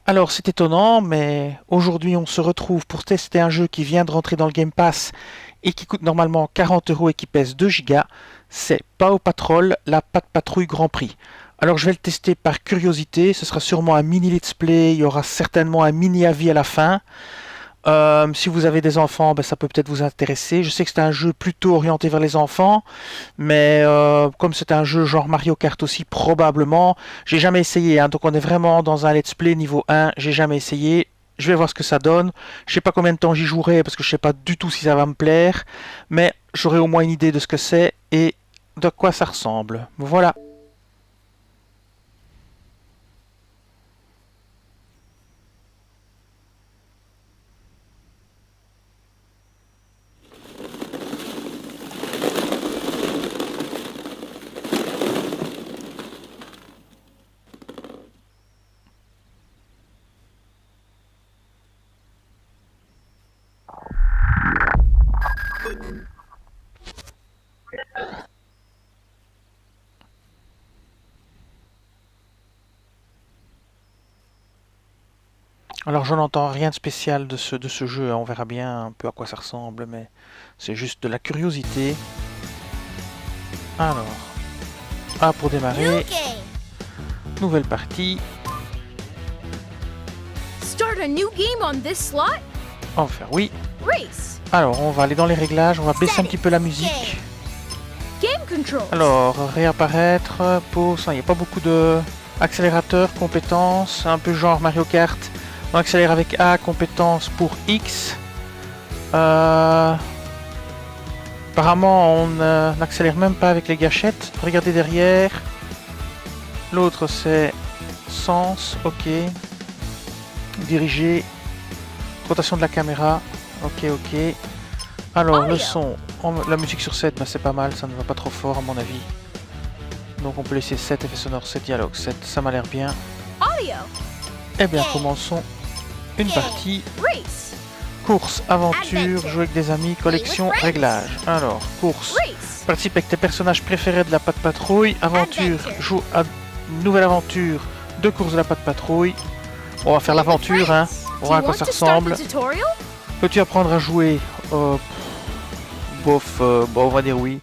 Alors c'est étonnant, mais aujourd'hui on se retrouve pour tester un jeu qui vient de rentrer dans le Game Pass et qui coûte normalement 40 € et qui pèse 2 gigas. C'est Paw Patrol, la Pat' Patrouille Grand Prix. Alors je vais le tester par curiosité, ce sera sûrement un mini let's play, il y aura certainement un mini avis à la fin. Si vous avez des enfants, ben, ça peut peut-être vous intéresser. Je sais que c'est un jeu plutôt orienté vers les enfants, mais comme c'est un jeu genre Mario Kart aussi, probablement. J'ai jamais essayé, hein, donc on est vraiment dans un let's play niveau 1. J'ai jamais essayé. Je vais voir ce que ça donne. Je sais pas combien de temps j'y jouerai parce que je sais pas du tout si ça va me plaire, mais j'aurai au moins une idée de ce que c'est et de quoi ça ressemble. Voilà. Alors je n'entends rien de spécial de ce jeu, hein. On verra bien un peu à quoi ça ressemble, mais c'est juste de la curiosité. Alors, A pour démarrer, nouvelle partie. Start a new game on this slot? On va faire oui. Race. Alors on va aller dans les réglages, on va baisser un petit peu la musique. Game controls. Alors réapparaître, pause, il n'y a pas beaucoup de accélérateur, compétences, un peu genre Mario Kart. On accélère avec A, compétences pour X. Apparemment on n'accélère même pas avec les gâchettes. Regardez derrière. L'autre c'est sens, ok. Diriger. Rotation de la caméra, ok. Alors le son, la musique sur 7, bah, c'est pas mal, ça ne va pas trop fort à mon avis. Donc on peut laisser 7, effets sonores, 7, dialogue, 7, ça m'a l'air bien. Audio. Eh bien commençons une partie. Race. Course, aventure, jouer avec des amis, collection, réglage. Alors, course. Race. Participe avec tes personnages préférés de la Pat' Patrouille. Aventure, joue à une nouvelle aventure de course de la Pat' Patrouille. On va faire l'aventure, hein. On va voir à quoi ça ressemble. Peux-tu apprendre à jouer bof, bon, on va dire oui.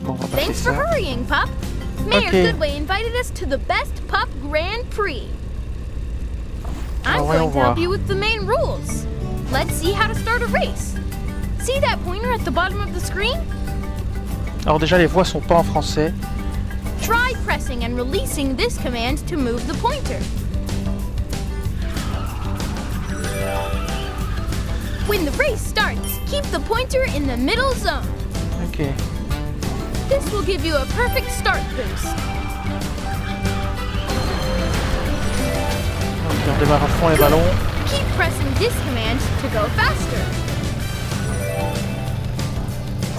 Bon, on va passer Thanks for ça. hurrying, Pup. Mayor Okay. Goodway invited us to the Best Pup Grand Prix. I'm Alors, voyons going to help voir. you with the main rules. Let's see how to start a race. See that pointer at the bottom of the screen? Alors déjà, les voix sont pas en français. Try pressing and releasing this command to move the pointer. When the race starts, keep the pointer in the middle zone. Ok. This will give you a perfect start boost. Ok, on démarre à fond les ballons. Keep pressing this command to go faster.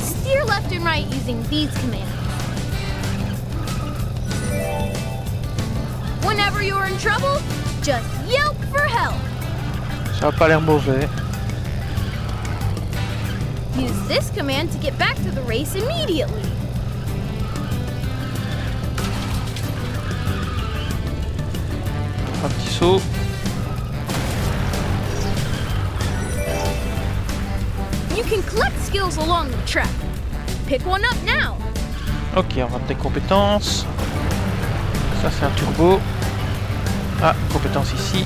Steer left and right using these commands. Whenever you're in trouble, just yelp for help. Ça a pas l'air mauvais. Use this command to get back to the race immediately. Un petit saut. You can collect skills along the track. Pick one up now. Ok, on va des compétences. Ça c'est un turbo. Ah, compétence ici.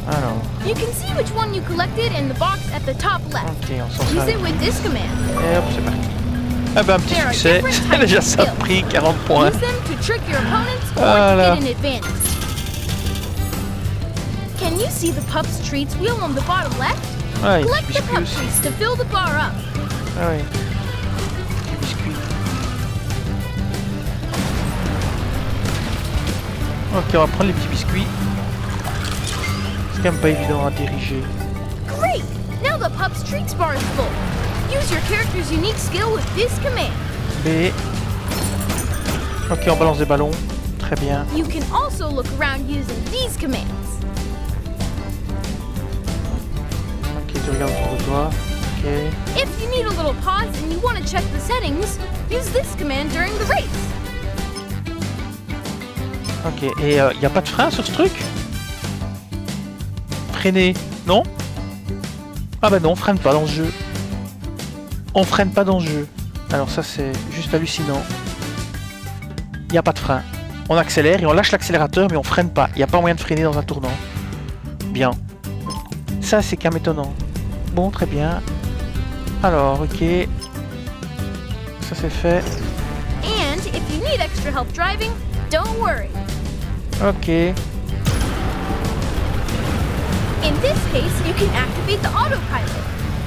Alors, You can see which one you collected in the box at the top left. ok, on s'en Use sert. it with this command. Et hop, c'est parti. Ah ben un petit There are succès. different types Déjà of ça a skills. pris 40 points. Use them to trick your opponents or Voilà. to get an advantage. Can you see the Pup's Treats wheel on the bottom left? Ouais, Collect petit the biscuit Pup aussi. Treats to fill the bar up. Ah oui. Petit biscuit. Ok, on va prendre les petits biscuits. C'est quand même pas évident à diriger. Great! Now the Pup's Treats bar is full. Use your character's unique skill with this command. B. Ok, on balance des ballons. Très bien. You can also look around using these commands. Ok, tu regardes autour de toi. Ok. Ok. If you need a little pause and you want to check the settings, use this command during the race. Ok, et y a pas de frein sur ce truc? Freiner, non? Ah bah non, on freine pas dans ce jeu. On freine pas dans ce jeu. Alors ça c'est juste hallucinant. Y a pas de frein. On accélère et on lâche l'accélérateur mais on freine pas. Y a pas moyen de freiner dans un tournant. Bien. Ça c'est quand même étonnant. Bon, très bien. Alors, ok. Ça c'est fait. And if you need extra help driving, don't worry. Ok. In this case, you can activate the autopilot.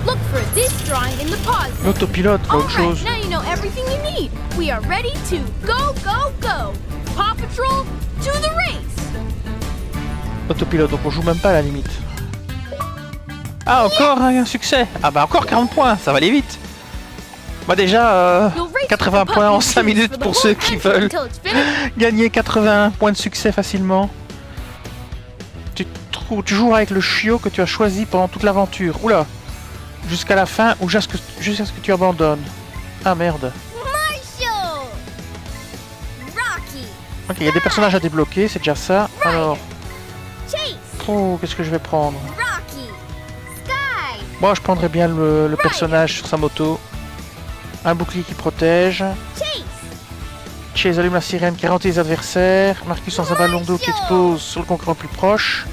Look for this drawing in the pause menu. L'autopilote, pas autre chose. Alright, now you know everything you need. We are ready to go, go, go. Paw Patrol, to the race. Autopilote, donc on joue même pas à la limite. Ah, encore un succès. Ah bah encore 40 points, ça va aller vite. Bah déjà, 80 points en 5 minutes pour ceux qui veulent gagner 80 points de succès facilement. Tu joues avec le chiot que tu as choisi pendant toute l'aventure. Oula. Jusqu'à la fin ou jusqu'à ce que tu abandonnes. Ah merde. Marshall! Rocky! Ok, il y a des personnages à débloquer, c'est déjà ça. Alors, Chase! oh, qu'est-ce que je vais prendre? Rocky! Sky! Moi, je prendrais bien le personnage sur sa moto. Un bouclier qui protège. Chase! Chase allume la sirène qui ralentit les adversaires. Marcus lance un ballon d'eau qui explose sur le concurrent plus proche.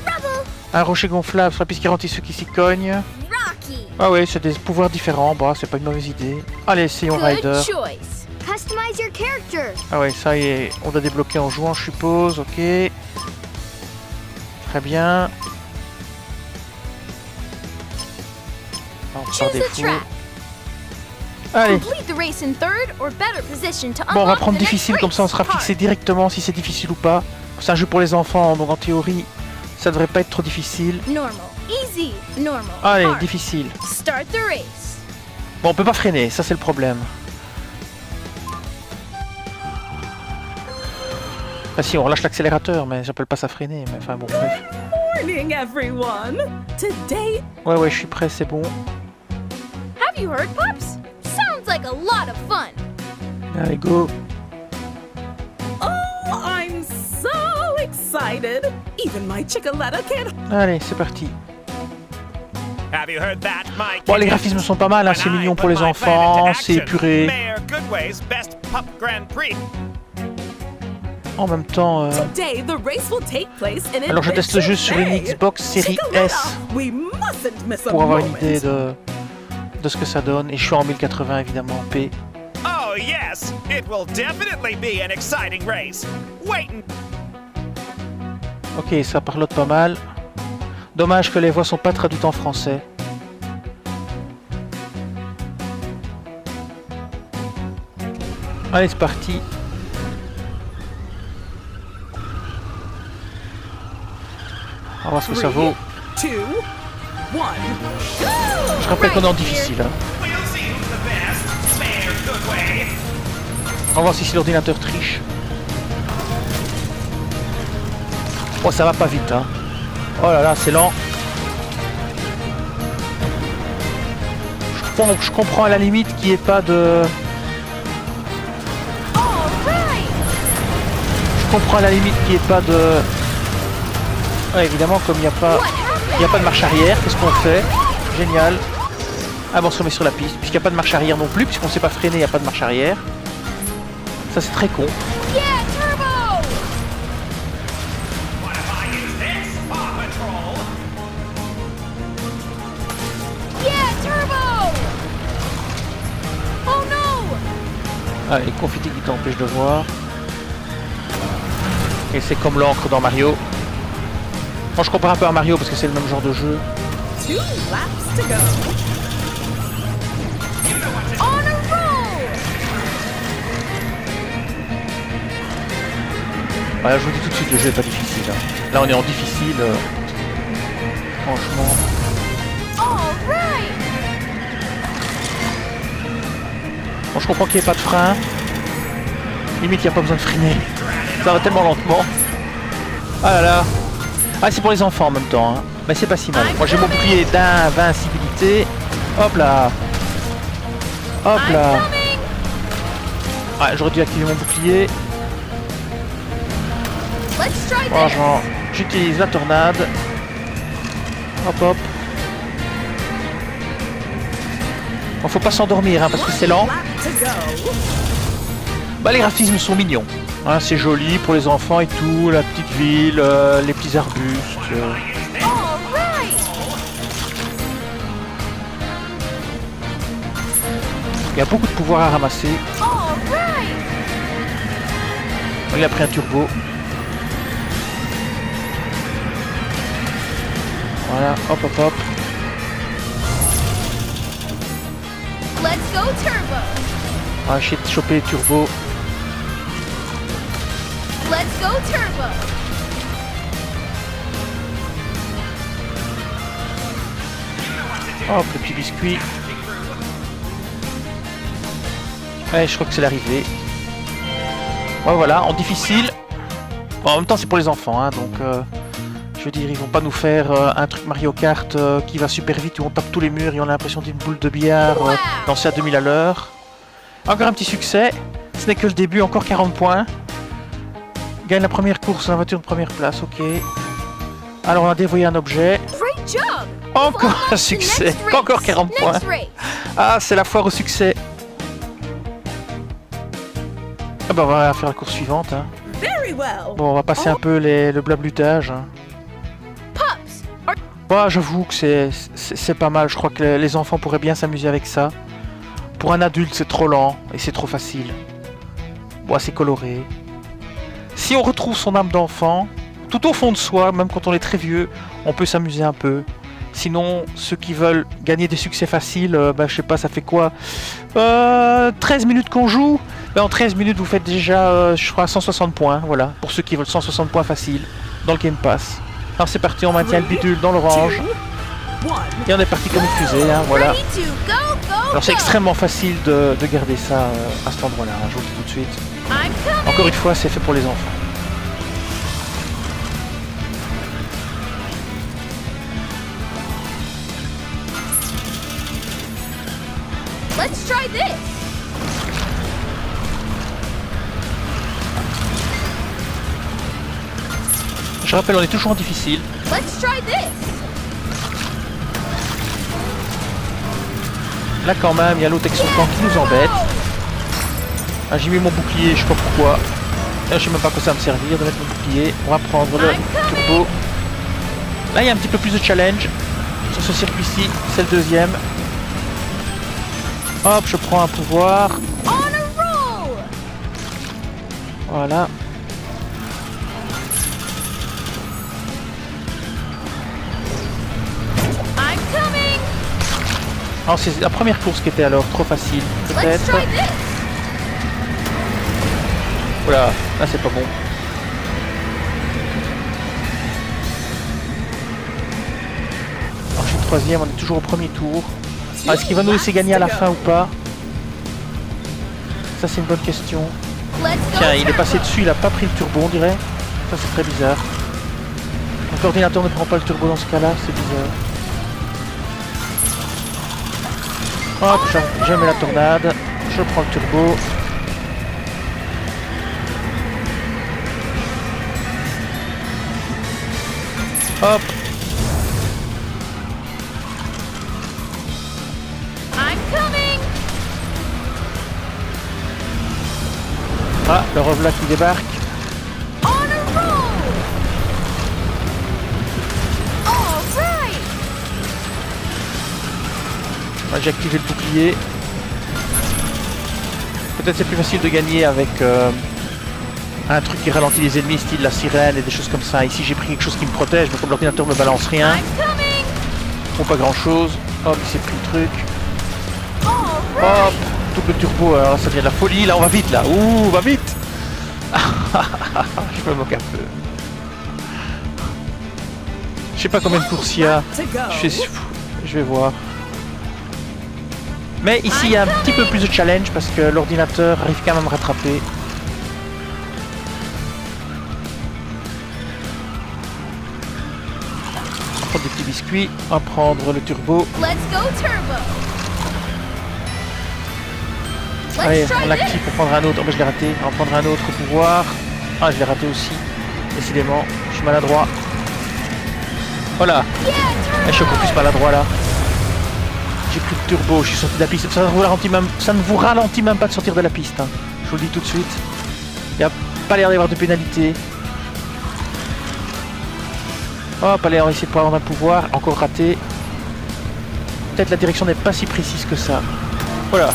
Un rocher gonflable sur la piste qui ralentit ceux qui s'y cognent. Rocky! Ah ouais, c'est des pouvoirs différents. Bah, c'est pas une mauvaise idée. Allez, essayons Good Ryder. choice. Customize your character. Ah ouais, ça y est, on doit débloquer en jouant, je suppose. Ok. Très bien. On part Choose a défaut. track. Allez. Complete the race in third or better position to Bon, on va unlock prendre the next difficile, comme ça on sera race. fixé directement si c'est difficile ou pas. C'est un jeu pour les enfants, donc en théorie, ça devrait pas être trop difficile. Normal, easy, normal. Allez, hard. difficile. Start the race. Bon, on peut pas freiner, ça c'est le problème. Ah si, on relâche l'accélérateur, mais j'appelle pas ça freiner, mais enfin bon, bref. Morning, everyone. Today, Ouais, je suis prêt, c'est bon. Have you heard, Pops? Sounds like a lot of fun. Allez, go. oh, I'm so excited. Even my Chickaletta can't. Allez, c'est parti. Have you heard that, my Bon, les kittens? graphismes sont pas mal, hein, c'est When I mignon put pour les my plan enfants, into c'est action, épuré. Mayor Goodway's Best Pup Grand Prix. En même temps, Today, the race will take place in alors je teste le jeu sur une Adventure Xbox Bay. Series Chickaletta, S we mustn't miss a pour avoir une moment. idée de ce que ça donne. Et je suis en 1080 évidemment, en P. Oh yes, it will definitely be an exciting race. Wait and Ok, ça parlote pas mal. Dommage que les voix sont pas traduites en français. Allez, c'est parti. On va voir ce que ça vaut. 3, 2, 1. Je rappelle qu'on est en difficile. Hein. we'll see who's the best, Mayor Goodway. On va voir si l'ordinateur triche. Oh, ça va pas vite, hein. Oh là là, c'est lent. Je comprends à la limite qu'il n'y ait pas de... All right. Je comprends à la limite qu'il n'y ait pas de... Ouais, évidemment, comme il n'y a pas... Il n'y a pas de marche arrière, qu'est-ce qu'on fait? Génial. Ah bon, on se remet sur la piste, puisqu'il n'y a pas de marche arrière non plus, puisqu'on ne sait pas freiner, il n'y a pas de marche arrière. Ça, c'est très con. Yeah, turbo. What if I use this, Paw Patrol? Yeah, turbo. Oh no. Ah, les confettis qui t'empêchent de voir. Et c'est comme l'encre dans Mario. Moi, je compare un peu à Mario parce que c'est le même genre de jeu. 2 laps to go. On a roll. Voilà, je vous dis tout de suite, le jeu est pas difficile. Hein. Là, on est en difficile. Franchement. All right. Bon, je comprends qu'il n'y ait pas de frein. Limite, il n'y a pas besoin de freiner. Ça va tellement lentement. Ah là là. Ah, c'est pour les enfants en même temps. Hein. Mais c'est pas si mal. Moi, j'ai mon bouclier d'invincibilité. Hop là. Hop I'm là. coming. Ouais, j'aurais dû activer mon bouclier. Let's try this. Franchement, j'utilise la tornade. Hop hop. Bon, faut pas s'endormir hein, parce que c'est lent. Lap to go. Bah, les graphismes sont mignons. Hein, c'est joli pour les enfants et tout. La petite ville, les petits arbustes. All right. Il y a beaucoup de pouvoir à ramasser. All right. Il a pris un turbo. Voilà, hop hop hop. Let's go turbo. On va essayer de choper les turbos. Let's go turbo. Hop, le petit biscuit. Ouais, je crois que c'est l'arrivée. Ouais, voilà, en difficile. Bon, en même temps, c'est pour les enfants, hein, donc... je veux dire, ils vont pas nous faire un truc Mario Kart qui va super vite, où on tape tous les murs et on a l'impression d'une boule de billard lancée à 2000 à l'heure. Encore un petit succès. Ce n'est que le début, encore 40 points. Gagne la première course, la voiture de première place, ok. Alors, on a dévoyé un objet. Great job. Encore Move on un to succès. next race. Encore 40 points. Next race. Ah, c'est la foire au succès. Ah bah on va faire la course suivante. Hein. Very well. Bon, on va passer un peu le blablutage. Hein. Pups. Are Bah, j'avoue que c'est pas mal. Je crois que les enfants pourraient bien s'amuser avec ça. Pour un adulte, c'est trop lent et c'est trop facile. Bon, c'est coloré. Si on retrouve son âme d'enfant, tout au fond de soi, même quand on est très vieux, on peut s'amuser un peu. Sinon, ceux qui veulent gagner des succès faciles, bah, je sais pas, ça fait quoi 13 minutes qu'on joue. Bah, en 13 minutes, vous faites déjà, je crois, 160 points. Voilà, pour ceux qui veulent 160 points faciles dans le Game Pass. Alors c'est parti, on maintient le bidule dans l'orange. 2, 1. Et on est parti comme une fusée, hein, voilà. ready to go, go, Alors c'est go. extrêmement facile de garder ça à cet endroit-là, hein, je vous le dis tout de suite. I'm coming. Encore une fois, c'est fait pour les enfants. Let's try this. Je rappelle, on est toujours en difficile. Let's try this. Là quand même, il y a l'autre avec son camp qui nous embête. Ah, j'ai mis mon bouclier, je sais pas pourquoi. Là, je sais même pas à quoi ça va me servir de mettre mon bouclier. On va prendre le turbo. Là, il y a un petit peu plus de challenge. Sur ce circuit-ci, c'est le deuxième. Hop, je prends un pouvoir. On a roll. Voilà. I'm coming. Alors, c'est la première course qui était alors trop facile, Let's peut-être. try this. Voilà, là c'est pas bon. Alors, je suis troisième, on est toujours au premier tour. Ah, est-ce qu'il va nous laisser gagner à la fin ou pas? Ça c'est une bonne question. Let's go. Tiens, il est turbo. passé dessus, il a pas pris le turbo on dirait. Ça c'est très bizarre. Donc l'ordinateur ne prend pas le turbo dans ce cas-là, c'est bizarre. Hop, je mets la tornade, je prends le turbo. Hop, I'm coming. ah, le revoilà qui débarque. On a roll. All right. Ah, j'ai activé le bouclier. Peut-être c'est plus facile de gagner avec un truc qui ralentit les ennemis, style la sirène et des choses comme ça. Ici j'ai pris quelque chose qui me protège, mais comme l'ordinateur me balance rien, I'm coming. ou pas grand chose. Hop, il s'est pris le truc. All right. Hop, double turbo, alors ça devient de la folie. Là on va vite là. Ouh, on va vite. Je me moque un peu. Je sais pas combien de courses il y a. To go. Je vais voir. Mais ici il y a un petit peu plus de challenge parce que l'ordinateur arrive quand même à me rattraper. prendre des petits biscuits. On va prendre le turbo. Let's go turbo. Allez, Let's try on l'active pour prendre un autre. Oh, bah, je l'ai raté. On va prendre un autre pouvoir. Ah, je l'ai raté aussi. Décidément, je suis maladroit. Voilà. this. Yeah, Je suis encore turbo. plus maladroit là. J'ai plus de turbo, je suis sorti de la piste. Ça ne vous ralentit même pas de sortir de la piste. Hein. Je vous le dis tout de suite. Il n'y a pas l'air d'y avoir de pénalité. Hop, allez, on va essayer de prendre un pouvoir. Encore raté. Peut-être la direction n'est pas si précise que ça. Voilà.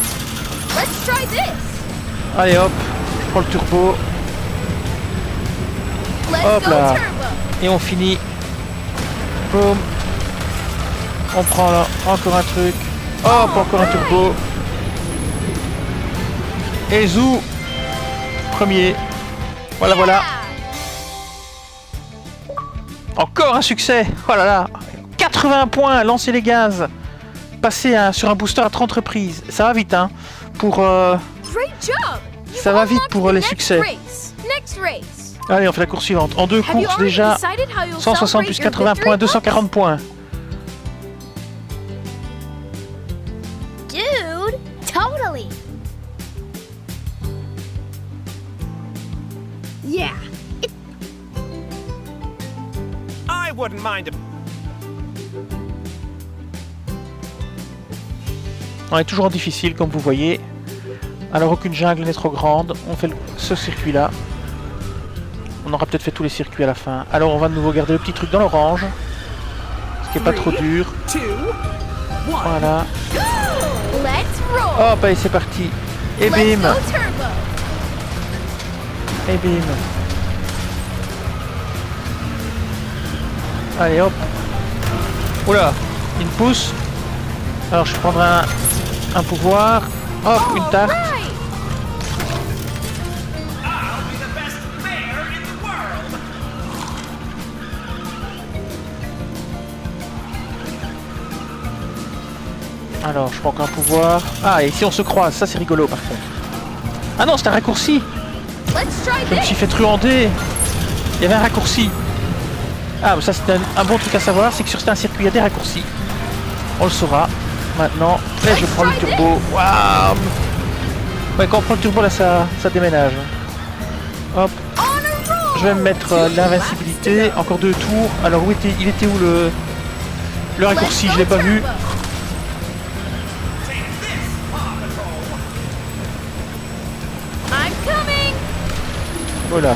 Let's try this. Allez hop, je prends le turbo. Let's Hop go là. turbo. Et on finit. Boum. On prend là encore un truc. Hop, encore un turbo. Et zou. Premier. Voilà, voilà. Encore un succès. Oh là là. 80 points, lancer les gaz. Passer sur un booster à 30 reprises. Ça va vite, hein. Pour... Great job. Ça va vite Unlocked pour the les next succès. race. Next race. Allez, on fait la course suivante. En deux Have you courses already déjà. decided how you'll 160 plus celebrate your 80 points, victory, 240 points. Dude, totally. Yeah. I wouldn't mind a On est toujours en difficile, comme vous voyez. Alors, aucune jungle n'est trop grande. On fait ce circuit-là. On aura peut-être fait tous les circuits à la fin. Alors, on va de nouveau garder le petit truc dans l'orange. Ce qui est pas trop dur. 2, 1. Voilà. Let's roll. Hop, allez, c'est parti. Et Let's bim. go turbo. Et bim. Allez, hop. Oula, il me pousse. Alors, je vais prendre un pouvoir. Hop, une tarte. Right. I'll be the best bear in the world. Alors, je prends encore un pouvoir. Ah, et ici on se croise, ça c'est rigolo par contre. Ah non, c'est un raccourci. Let's try Je me suis this. fait truander. Il y avait un raccourci. Ah, bah ça c'est un bon truc à savoir, c'est que sur certains circuits il y a des raccourcis. On le saura. Maintenant, là je prends le turbo. Waouh. Ouais, quand on prend le turbo là ça déménage. Hop. On a roll. Je vais me mettre l'invincibilité. Encore 2 tours. Alors il était où le raccourci? Let's Je l'ai go pas vu. turbo. I'm coming. Voilà.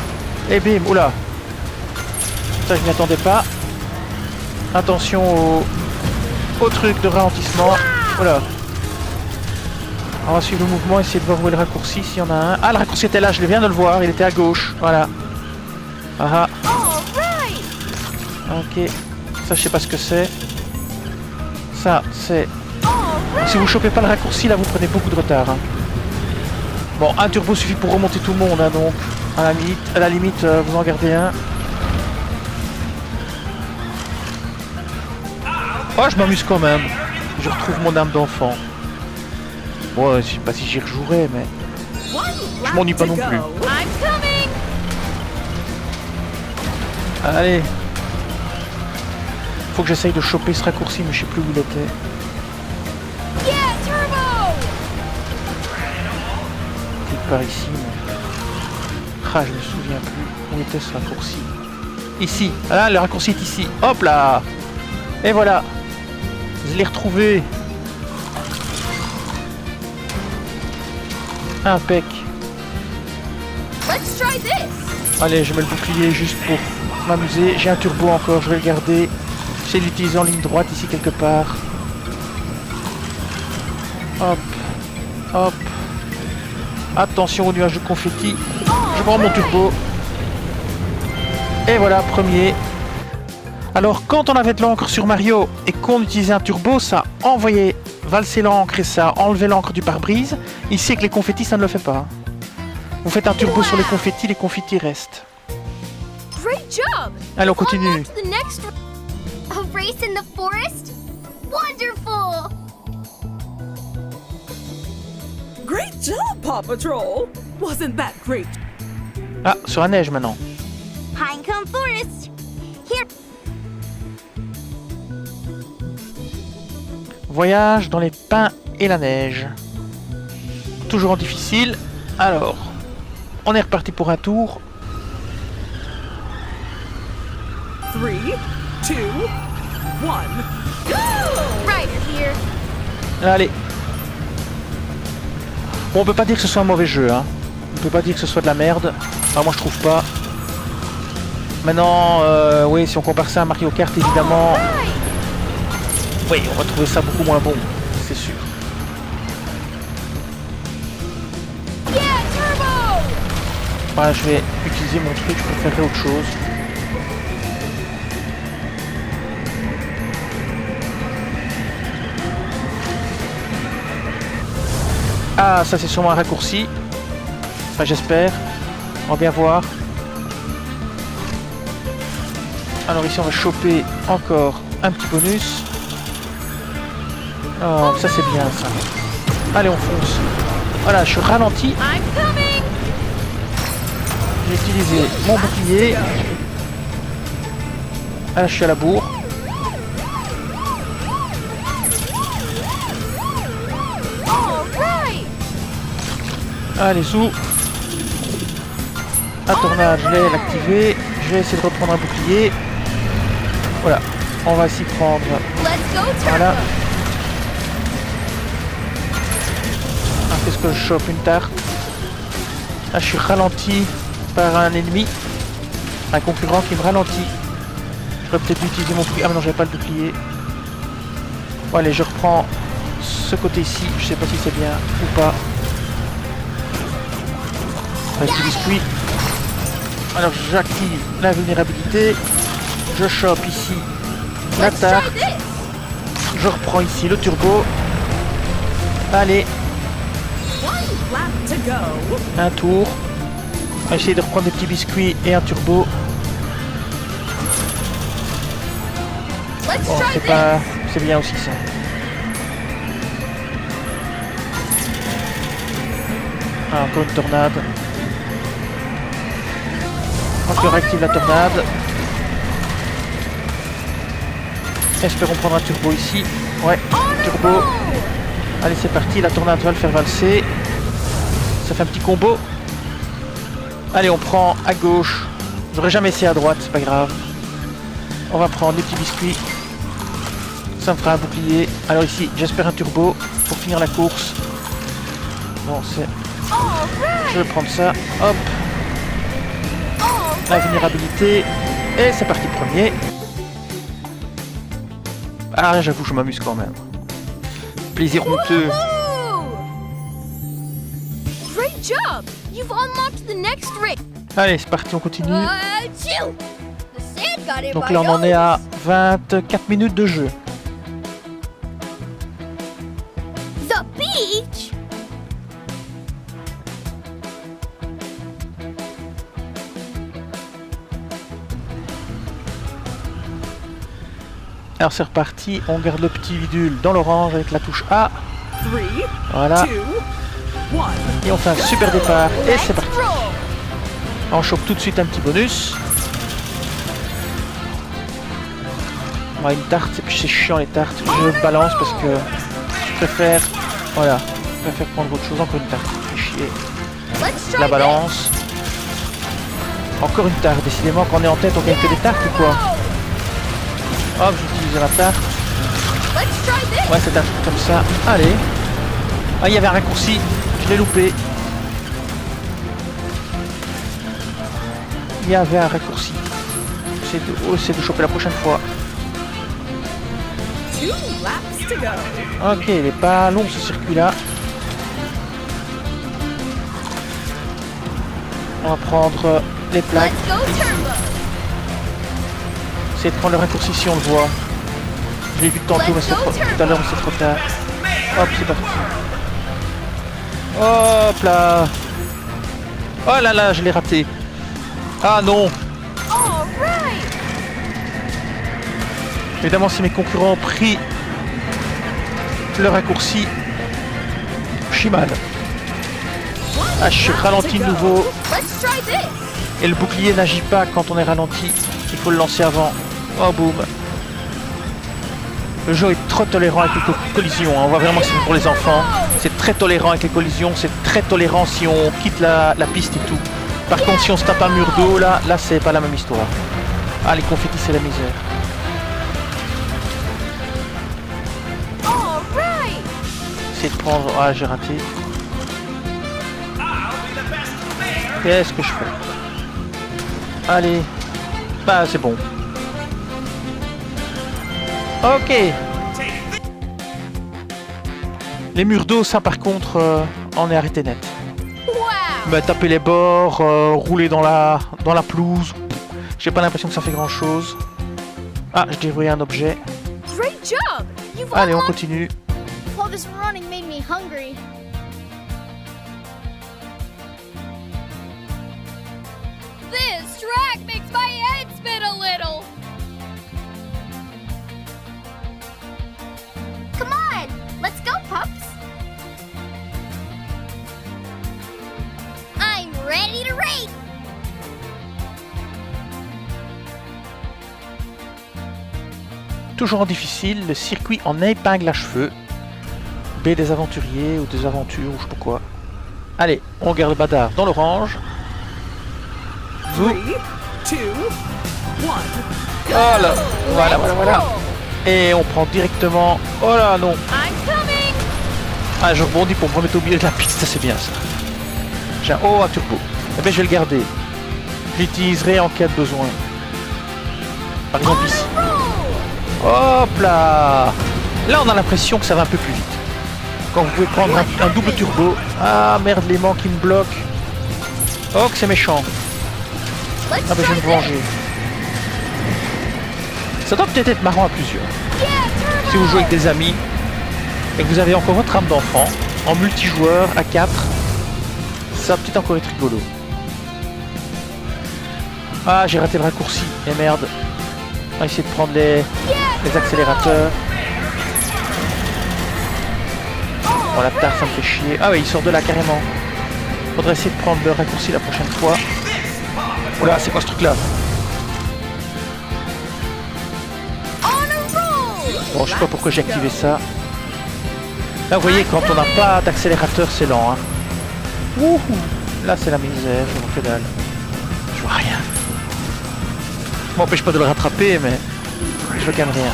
Et bim, oula. Ça, je m'y attendais pas. Attention au truc de ralentissement. Voilà. On va suivre le mouvement, essayer de voir où est le raccourci, s'il y en a un. Ah, le raccourci était là, je viens de le voir, il était à gauche. Voilà. Ah All right. ah, ok. Ça, je sais pas ce que c'est. Ça, c'est... All Si vous chopez pas le raccourci, là, vous prenez beaucoup de retard. Hein. Bon, un turbo suffit pour remonter tout le monde, hein, donc à la limite, vous en gardez un. Oh, je m'amuse quand même. Je retrouve mon âme d'enfant. Bon, je sais pas si j'y rejouerai, mais Je m'ennuie pas non plus. I'm coming. allez. Faut que j'essaye de choper ce raccourci, mais je sais plus où il était. Yeah, turbo. Quelque part ici, mais... Ah, je me souviens plus. Où était ce raccourci? Ici. Ah, le raccourci est ici. Hop là. Et voilà. Je l'ai retrouvé. Impec. Let's try this. Allez, je mets le bouclier juste pour m'amuser. J'ai un turbo encore, je vais le garder. J'essaie de l'utiliser en ligne droite ici quelque part. Hop. Hop. Attention au nuage de confetti. Je prends mon turbo. Et voilà, premier. Alors, quand on avait de l'encre sur Mario et qu'on utilisait un turbo, ça envoyait valser l'encre et ça enlevait l'encre du pare-brise. Ici, avec les confettis, ça ne le fait pas. Vous faites un turbo sur les confettis restent. Great job. Allez, on continue. On to the next a race in the forest. Wonderful. Great job, Paw Patrol. Wasn't that great? Ah, sur la neige maintenant. Pinecone Forest. Here. Voyage dans les pins et la neige. Toujours en difficile. Alors, on est reparti pour un tour. 3, 2, 1, go! Ryder here. Allez. Bon, on peut pas dire que ce soit un mauvais jeu, hein. On peut pas dire que ce soit de la merde. Enfin, moi je trouve pas. Maintenant, oui, si on compare ça à Mario Kart, évidemment, Right. oui, on va trouver ça beaucoup moins bon, c'est sûr. Yeah, turbo. Voilà, je vais utiliser mon truc, je préférerais autre chose. Ah, ça c'est sûrement un raccourci. Enfin, j'espère. On va bien voir. Alors ici, on va choper encore un petit bonus. Oh, ça c'est bien ça. Allez, on fonce. Voilà, je suis ralenti. I'm coming. J'ai utilisé mon bouclier. Ah, là, je suis à la bourre. All right. Allez, sous. Un tornade, je l'ai activé. Je vais essayer de reprendre un bouclier. Voilà. On va ici prendre. Let's go, turbo. Voilà. Ah, qu'est-ce que je chope? Une tarte. Ah, je suis ralenti par un ennemi. Un concurrent qui me ralentit. J'aurais peut-être dû utiliser mon bouclier. Ah, mais non, j'avais pas le bouclier. Bon, allez, je reprends ce côté ici. Je sais pas si c'est bien ou pas. Avec le biscuit. Alors, j'active la vulnérabilité. Je chope ici la Let's try tarte. this. Je reprends ici le turbo. Allez, One lap to go. un tour. On va essayer de reprendre des petits biscuits et un turbo. Let's Bon, try c'est this. pas... c'est bien aussi ça. Ah, encore une tornade. Encore active la tornade. Espérons prendre un turbo ici. Ouais, turbo. Allez, c'est parti, la tornade va le faire valser. Ça fait un petit combo. Allez, on prend à gauche. J'aurais jamais essayé à droite, c'est pas grave. On va prendre des petits biscuits. Ça me fera un bouclier. Alors ici, j'espère un turbo pour finir la course. Bon, c'est... All Je right. vais prendre ça. Hop, All la right. vulnérabilité. Et c'est parti, premier. Ah, j'avoue, je m'amuse quand même. Plaisir honteux. Woohoo! Great job. You've unlocked the next race. Allez, c'est parti, on continue. Achoo! The sand got in Donc my là, on en nose. est à 24 minutes de jeu. The beach. Alors c'est reparti, on garde le petit bidule dans l'orange avec la touche A. 3, Voilà, 2, 1. et on fait un super départ. Et Let's c'est parti. roll. On chope tout de suite un petit bonus. On a une tarte, et puis c'est chiant les tartes. Je balance parce que je préfère... Voilà, je préfère prendre autre chose. Encore une tarte, fait chier. Let's try La this. balance. Encore une tarte, décidément quand on est en tête on gagne que des tartes ou quoi? Hop, j'utilise la tarte. Let's try this. Ouais, c'est un truc comme ça. Allez. Ah, il y avait un raccourci. Je l'ai loupé. Il y avait un raccourci. C'est de choper la prochaine fois. 2 laps to go. Ok, il n'est pas long ce circuit-là. On va prendre les plaques. Let's go, turbo. C'est de prendre le raccourci si on le voit. Je l'ai vu tantôt, mais c'est trop... tout à l'heure, mais c'est trop tard. Hop, c'est parti. Hop là. Oh là là, je l'ai raté. Ah non. All right. Évidemment, si mes concurrents ont pris le raccourci, je suis mal. Ah, je suis ralenti de nouveau. Let's try this. Et le bouclier n'agit pas quand on est ralenti. Il faut le lancer avant. Oh, boum. Le jeu est trop tolérant avec les collisions, hein. On voit vraiment que c'est pour les enfants. C'est très tolérant avec les collisions, c'est très tolérant si on quitte la piste et tout. Par contre, si on se tape un mur d'eau, là c'est pas la même histoire. Ah, les confettis, c'est la misère. Essayer de prendre... Ah, j'ai raté. Qu'est-ce que je fais? Allez. Bah, c'est bon. Ok. Les murs d'eau, ça par contre, on est arrêté net. Wow! Bah, taper les bords, rouler dans la pelouse. J'ai pas l'impression que ça fait grand chose. Ah, je déverrouillé un objet. Great job! You've Allez, on unlocked- continue. All this running made me hungry. This track makes my head spin a little. Come on, let's go, pups. I'm ready to race. Toujours en difficile, le circuit en épingle à cheveux. Baie des aventuriers ou des aventures ou je sais pas quoi. Allez, on regarde le badard dans l'orange. Vous. 3, 2, 1. Voilà, voilà. Et on prend directement... Oh là, non. I'm coming. Ah, je rebondis pour me remettre au milieu de la piste, ça c'est bien ça. J'ai un... Oh, un turbo. Eh bien, je vais le garder. Je l'utiliserai en cas de besoin. Par exemple ici. Hop là. Là, on a l'impression que ça va un peu plus vite. Quand vous pouvez prendre un double turbo. Ah, merde, l'aimant qui me bloque. Oh, que c'est méchant. Let's Ah, ben, je vais try me this. venger. Ça doit peut-être être marrant à plusieurs. Yeah, turbo. Si vous jouez avec des amis et que vous avez encore votre âme d'enfant, en multijoueur, à 4, ça va peut-être encore être rigolo. Ah, j'ai raté le raccourci. Et merde. On va essayer de prendre les accélérateurs. Bon, la tarte, ça me fait chier. Ah oui, il sort de là carrément. Faudrait essayer de prendre le raccourci la prochaine fois. Oula, c'est quoi ce truc-là? On a roll. Bon, je sais pas pourquoi j'ai activé ça. Là, vous voyez, quand on n'a pas d'accélérateur, c'est lent. Hein. Wouhou. Là, c'est la misère. Je vois que dalle. Je vois rien. Ça m'empêche pas de le rattraper, mais je vois quand même rien.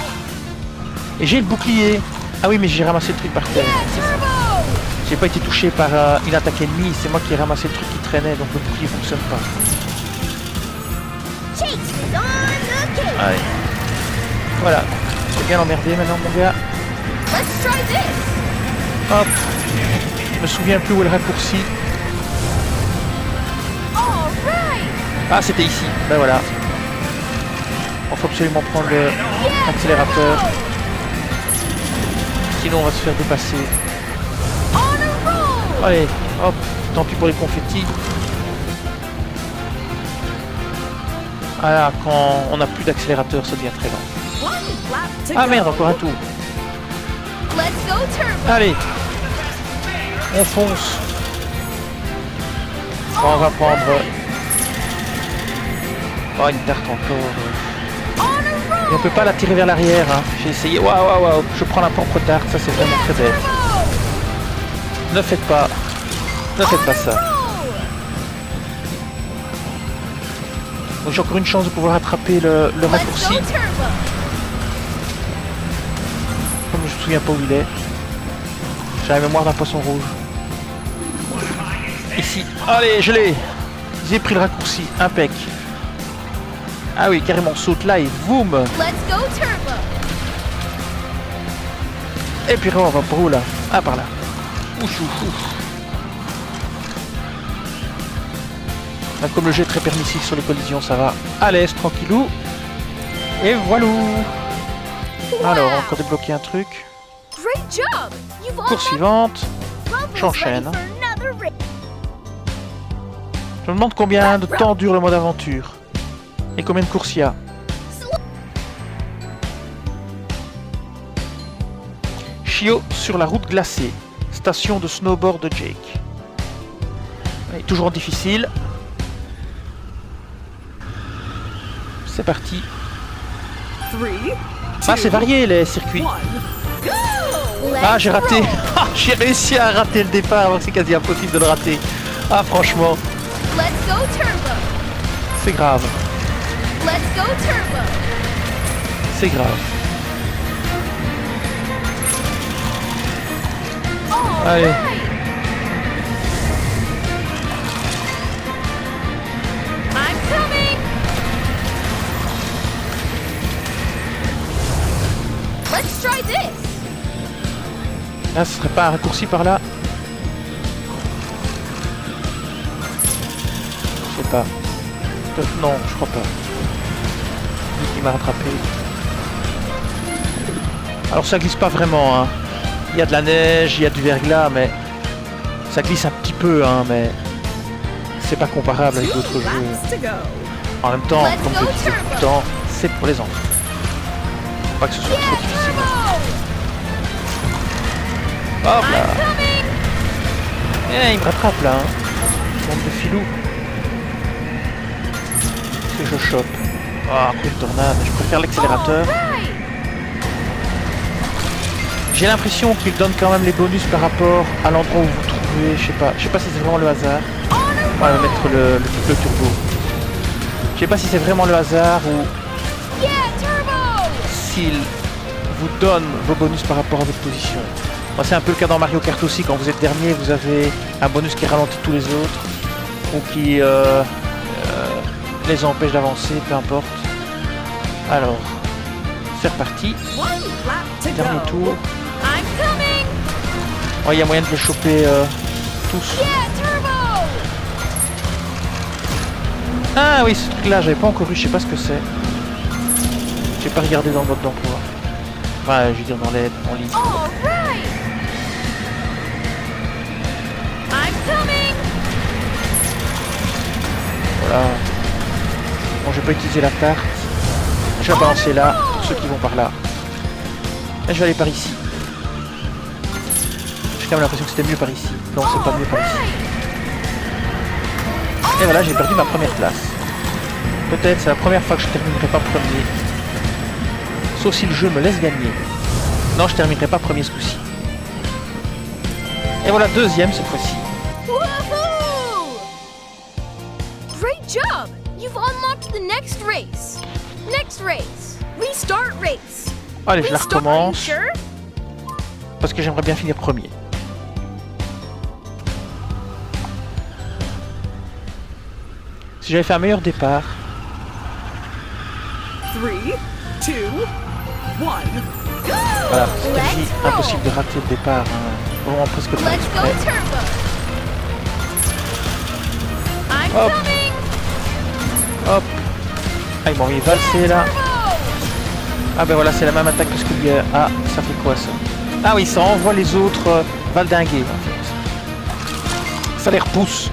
Et j'ai le bouclier. Ah oui, mais j'ai ramassé le truc par terre. C'est ça. J'ai pas été touché par une attaque ennemie. C'est moi qui ai ramassé le truc qui traînait, donc le bouclier fonctionne pas. Chase is on the case. Allez. Voilà. C'est bien emmerdé maintenant, mon gars. Let's try this. Hop. Je me souviens plus où est le raccourci. All right. Ah, c'était ici. Ben voilà. Il faut absolument prendre l'accélérateur. Sinon, on va se faire dépasser. On a roll. Allez, hop. Tant pis pour les confettis. Voilà, quand on n'a plus d'accélérateur, ça devient très lent. One lap to Ah go. merde, encore un tour. Let's go, turbo. Allez. On fonce. Bon, on va prendre... Oh, une tarte encore. On a roll. Et on peut pas la tirer vers l'arrière. Hein. J'ai essayé. Waouh. Je prends la propre tarte. Ça, c'est vraiment très bête. Ne faites pas ça. Donc, j'ai encore une chance de pouvoir attraper le Let's raccourci. go, turbo. Comme je me souviens pas où il est. J'ai la mémoire d'un poisson rouge. Ici. Allez, je l'ai. J'ai pris le raccourci. Impec. Ah oui, carrément, saute là et boum. Let's go, turbo. Et puis on va par où là? Ah, par là. Ouf. Ah, comme le jeu est très permissif sur les collisions, ça va à l'aise, tranquillou. Et voilà. Alors, encore débloquer un truc. Great job. You've Course unlocked suivante. Rumble's j'enchaîne. ready for another race. Je me demande combien de temps dure le mode aventure. Et combien de courses il y a. Chio sur la route glacée. Station de snowboard de Jake. Allez, toujours difficile. C'est parti. 3, Ah, c'est varié les circuits. Ah, j'ai raté. Ah, j'ai réussi à rater le départ alors que c'est quasi impossible de le rater. Ah, franchement, Let's go turbo. c'est grave. Let's go turbo. C'est grave. All Allez. right. I'm coming. Let's try this. Ah, ce serait pas un raccourci par là? Je sais pas. Non, je crois pas. Il m'a rattrapé. Alors ça glisse pas vraiment, hein. Il y a de la neige, il y a du verglas, mais ça glisse un petit peu, hein, mais c'est pas comparable avec d'autres jeux. Laps to go. En même temps, comme je disais tout le temps, c'est pour les enfants. Pas que ce soit trop difficile. Hop là. Eh, il me rattrape là, hein. Bande de filou. Que je chope. Ah, quelle tornade. Je préfère l'accélérateur. Right. J'ai l'impression qu'il donne quand même les bonus par rapport à l'endroit où vous trouvez. Je sais pas si c'est vraiment le hasard. On va mettre le turbo. Je sais pas si c'est vraiment le hasard ou Yeah, turbo. s'il vous donne vos bonus par rapport à votre position. Moi, c'est un peu le cas dans Mario Kart aussi. Quand vous êtes dernier, vous avez un bonus qui ralentit tous les autres ou qui les empêche d'avancer, peu importe. Alors, c'est reparti. One lap to Dernier go. tour. I'm coming. Oh, il y a moyen de les choper tous. Yeah, turbo. Ah oui, ce truc-là, j'avais pas encore eu, je sais pas ce que c'est. J'ai pas regardé dans le mode d'emploi. Enfin, je veux dire dans les en ligne. All right. I'm coming. Voilà. Bon, je vais pas utiliser la carte. Je vais balancer là, pour ceux qui vont par là. Et je vais aller par ici. J'ai quand même l'impression que c'était mieux par ici. Non, c'est pas mieux par ici. Et voilà, j'ai perdu ma première place. Peut-être, c'est la première fois que je terminerai pas premier. Sauf si le jeu me laisse gagner. Non, je terminerai pas premier ce coup-ci. Et voilà, deuxième cette fois-ci. Woohoo! Great job! You've unlocked the next race. Next race. Restart race. Allez, je la Restart, are you recommence. sure? Parce que j'aimerais bien finir premier. Si j'avais fait un meilleur départ, 3, 2, 1. voilà, c'était dit, impossible de rater le départ. Hein. Vraiment presque pas Let's go exprès. turbo. I'm Hop. coming. Hop. Ah, ils m'ont envoyé valser là. Turbo. Ah ben voilà, c'est la même attaque que ce qu'il y a. Ah, ça fait quoi ça? Ah oui, ça envoie les autres valdinguer en fait. Ça les repousse.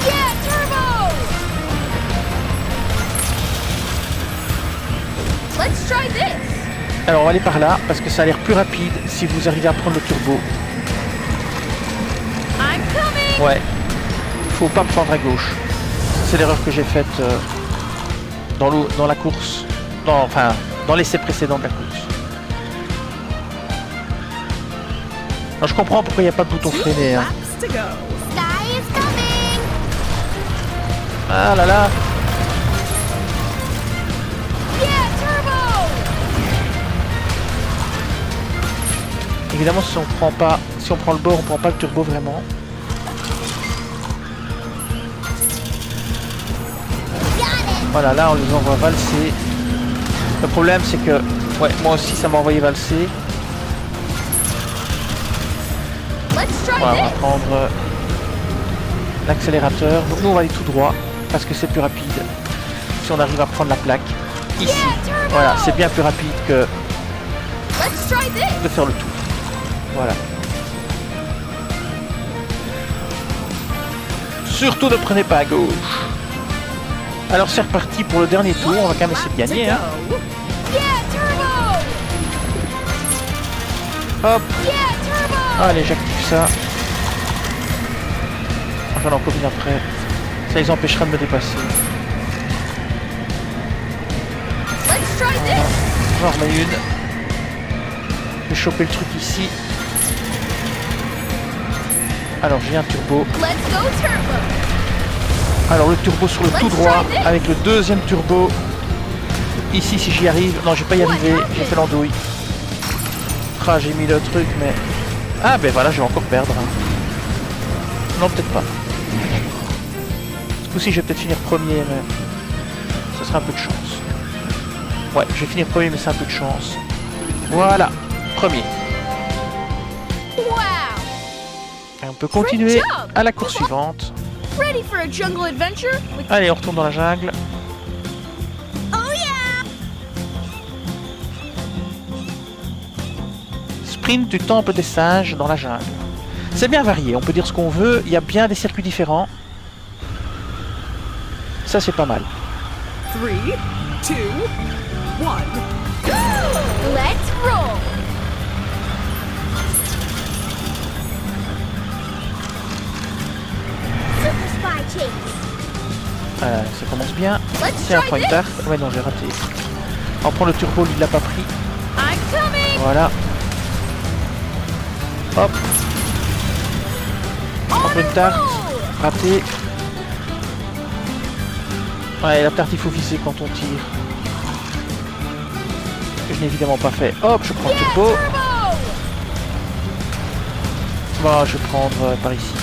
Yeah, turbo. Let's try this. Alors on va aller par là parce que ça a l'air plus rapide si vous arrivez à prendre le turbo. I'm coming. Ouais. Faut pas prendre à gauche. C'est l'erreur que j'ai faite dans la course. Enfin, dans l'essai précédent de la course. Alors, je comprends pourquoi il n'y a pas de bouton 2 freiner. Hein. laps to go. Sky is coming. Ah là là. Yeah, turbo. Évidemment, si on prend le bord, on prend pas le turbo vraiment. Voilà, là on les envoie valser. Le problème c'est que, ouais, moi aussi ça m'a envoyé valser. Let's try Voilà, on va this. prendre l'accélérateur. Donc nous on va aller tout droit parce que c'est plus rapide. Si on arrive à prendre la plaque ici, voilà, c'est bien plus rapide que Let's try this. de faire le tour. Voilà. Surtout ne prenez pas à gauche. Alors c'est reparti pour le dernier tour, on va quand même essayer de gagner. Hein. Go. Yeah, turbo. Hop, Yeah, turbo. allez j'active ça. J'en ai encore une après. Ça les empêchera de me dépasser. Let's try this. J'en remets une. Je vais choper le truc ici. Alors j'ai un turbo. Let's go turbo. Alors le turbo sur le tout droit avec le deuxième turbo. Ici si j'y arrive. Non, je vais pas y arriver. J'ai fait l'andouille. Ah, j'ai mis le truc mais... Ah ben voilà, je vais encore perdre. Hein. Non, peut-être pas. Ce coup-ci je vais peut-être finir premier mais... Ça sera un peu de chance. Ouais, je vais finir premier mais c'est un peu de chance. Voilà, premier. Wow. Et on peut continuer à la course suivante. Ready for a jungle adventure? Allez, on retourne dans la jungle. Oh yeah. Sprint du temple des singes dans la jungle. C'est bien varié, on peut dire ce qu'on veut, il y a bien des circuits différents. Ça c'est pas mal. 3, 2, 1. Let's roll. Super Spy Chase. Ça commence bien. Let's C'est un try point de this. tarte. Ouais non, j'ai raté. On prend le turbo, lui il l'a pas pris. I'm coming. Voilà. Hop, On un point de a tarte. roll. Raté. Ouais, la tarte il faut viser quand on tire. Que je n'ai évidemment pas fait. Hop, je prends le turbo. Turbo. Bon, je vais prendre par ici.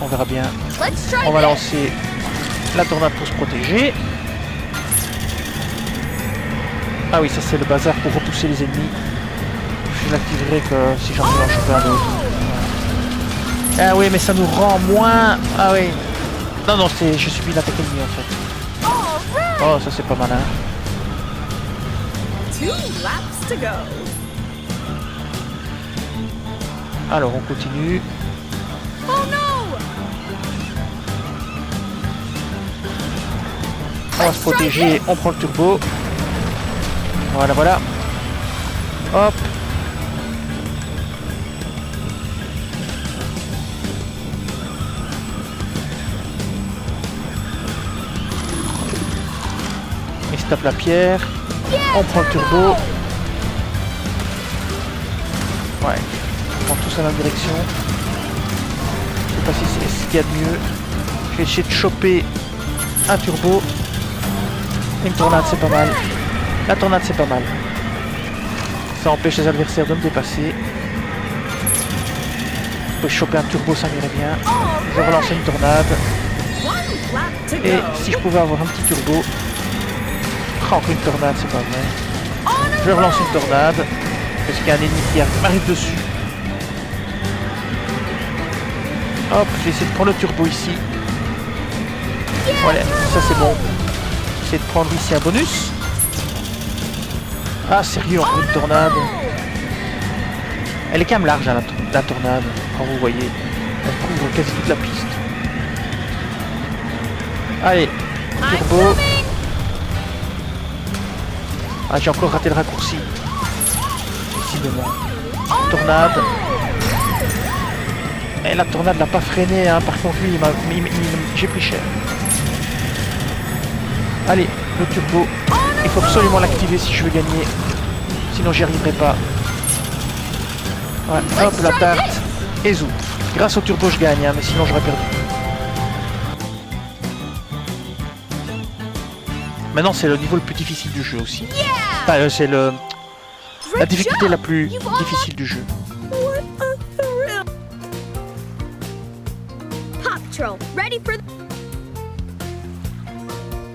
On verra bien. Let's try On va this. lancer la tornade pour se protéger. Ah oui, ça c'est le bazar pour repousser les ennemis. Je l'activerai que si j'en ai en choper un autre. Ah oui, mais ça nous rend moins... Ah oui. Non, non, c'est... je subis l'attaque ennemie en fait. All right. Oh, ça c'est pas malin. 2 laps to go. Alors, on continue. Oh no. On va se protéger, on prend le turbo. Voilà, voilà. Hop. Il se tape la pierre. On prend le turbo. Ouais. On prend tous à la même direction. Je sais pas si c'est ce qu'il y a de mieux. Je vais essayer de choper un turbo. Une tornade, c'est pas mal. La tornade, c'est pas mal. Ça empêche les adversaires de me dépasser. Je peux choper un turbo, ça m'irait bien. Je vais relancer une tornade. 1 lap to Et go. si je pouvais avoir un petit turbo... Ah, encore une tornade, c'est pas vrai. Je vais relancer une tornade. Parce qu'il y a un ennemi qui m'arrive dessus. Hop, je vais essayer de prendre le turbo ici. Voilà, ça c'est bon. Essayer de prendre ici un bonus. Ah, sérieux, encore une tornade. Elle est quand même large, hein, la tornade. Quand vous voyez, elle couvre quasi toute la piste. Allez, turbo. Ah, j'ai encore raté le raccourci. Décidément. Tornade. Et la tornade l'a pas freiné, hein. Par contre lui, j'ai pris cher. Allez, le turbo. Il faut absolument l'activer si je veux gagner. Sinon j'y arriverai pas. Ouais, hop, la tarte. Et zou. Grâce au turbo je gagne, hein, mais sinon j'aurais perdu. Maintenant c'est le niveau le plus difficile du jeu aussi. Enfin, c'est la difficulté la plus difficile du jeu. What a thrill. Paw Patrol, ready for the...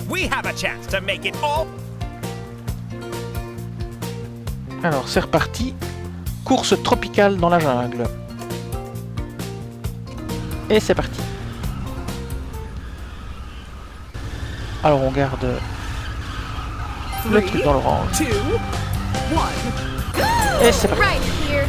We have a chance to make it all. Alors c'est reparti. Course tropicale dans la jungle. Et c'est parti. Alors on garde le truc dans l'orange. 2, 1. Et c'est parti. Right here.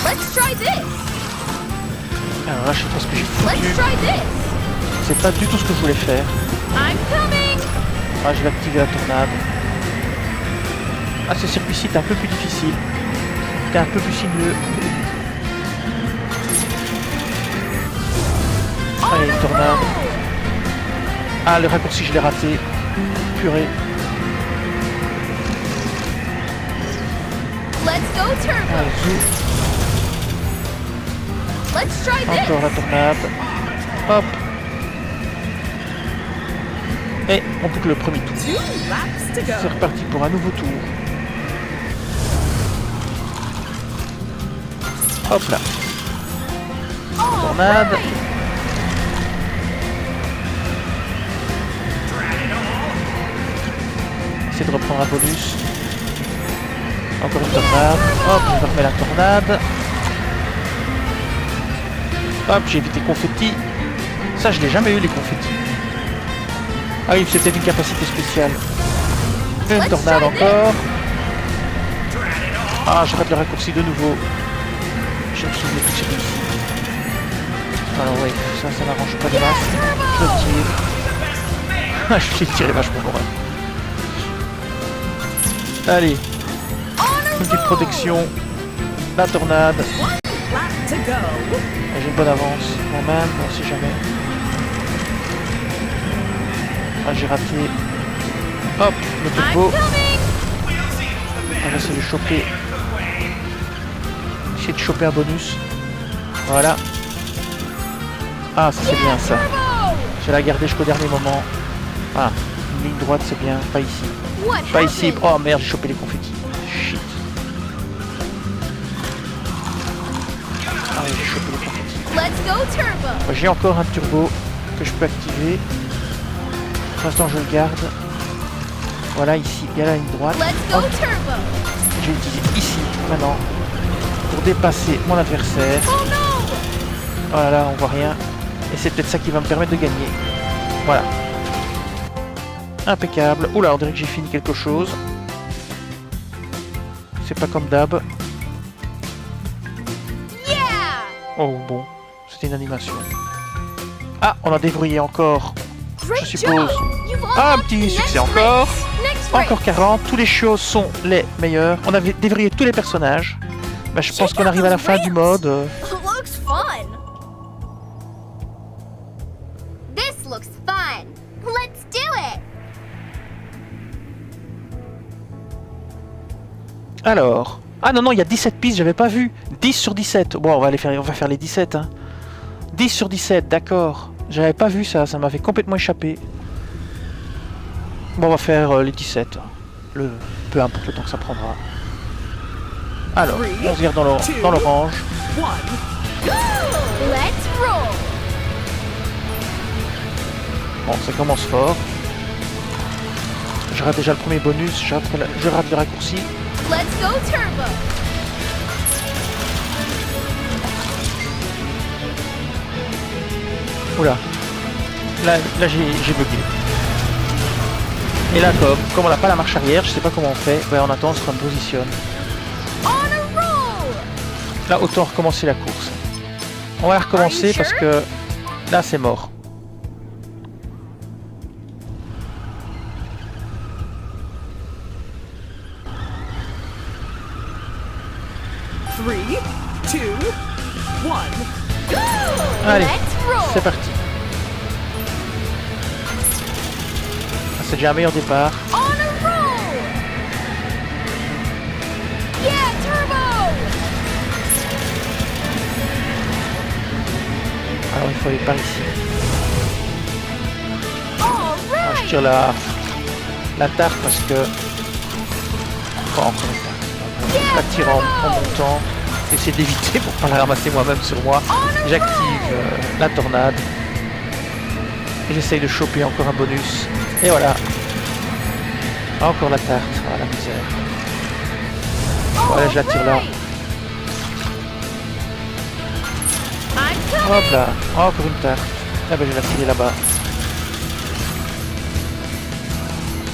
Let's try this. Alors là je sais pas ce que j'ai Let's foutu. try this. C'est pas du tout ce que je voulais faire. I'm coming. Ah, je vais activer la tornade. Ah, ce circuit-ci est un peu plus difficile. c'était un peu plus sinueux. Allez, une tornade. Ah, le raccourci, je l'ai raté. Purée. Let's go turbo. Allez, zou. Let's try this. Encore la tornade. Hop. Et on boucle le premier tour. 2 laps to C'est go. reparti pour un nouveau tour. Hop là. Tornade. Essayer de reprendre un bonus. Encore une tornade. Hop, je remets la tornade. Hop, j'ai évité confetti. Ça, je l'ai jamais eu les confettis. Ah oui, c'est peut-être une capacité spéciale. Une tornade encore. Ah, je rate le raccourci de nouveau. Je me souviens plus que c'était ici. Alors oui, ça n'arrange pas des masses. Je le tire. Ah, je l'ai tiré vachement loin. Allez, une petite protection. La tornade. Lap to go. J'ai une bonne avance. Moi-même, on sait jamais. Ah, j'ai raté. Hop, le I'm turbo. coming. On va essayer de choper. Essayer de choper un bonus. Voilà. Ah, ça c'est bien ça. Turbo. Je vais la garder jusqu'au dernier moment. Ah, une ligne droite c'est bien. Pas ici. What Pas ici. happened? Oh merde, j'ai chopé les confettis. Shit. Ah oui, j'ai chopé les confettis. Let's go turbo. J'ai encore un turbo que je peux activer. Pour l'instant, je le garde. Voilà, ici, il y a la ligne droite. Let's go Hop, turbo. je vais l'utiliser ici, maintenant, pour dépasser mon adversaire. Oh no. Voilà, là, on voit rien. Et c'est peut-être ça qui va me permettre de gagner. Voilà. Impeccable. Oula, on dirait que j'ai fini quelque chose. C'est pas comme d'hab. Yeah. Oh, bon. C'était une animation. Ah, on a déverrouillé encore. Great Je suppose. job. You've Ah, un unlocked petit the succès next encore. race. Next race. Encore 40. Tous les choses sont les meilleurs. On avait déverrouillé tous les personnages. Bah, je pense qu'on arrive à la fin du mode. Looks fun. This looks fun. Let's do it. Alors. Ah non, non, il y a 17 pistes, j'avais pas vu. 10 sur 17. Bon, on va faire les 17. Hein. 10 sur 17, d'accord. J'avais pas vu ça, ça m'avait complètement échappé. Bon, on va faire les 17. Peu importe le temps que ça prendra. Alors, on se vire dans l'orange. 1. Let's roll. Bon, ça commence fort. Je rate déjà le premier bonus, je rate le raccourci. Let's go turbo. Oula. Là j'ai bugué. Et là, comme on n'a pas la marche arrière, je sais pas comment on fait. Ouais, on attend, on se repositionne. On a roll. Là, autant recommencer la course. On va recommencer parce que là, c'est mort. Three, two, one. Allez, Let's roll. c'est parti. Ah, c'est déjà un meilleur départ. On a roll. Yeah, turbo. Alors, il faut aller par ici. All Alors, je right. tire la tarte parce que... Oh, encore une tarte. Je la tire en montant. J'essaie d'éviter pour pas la ramasser moi-même sur moi. J'active la tornade. Et j'essaye de choper encore un bonus. Et voilà. Encore la tarte. Ah, la misère. Voilà, je la tire là. I'm coming. Hop là. Encore une tarte. Ah ben je vais la tirer là-bas.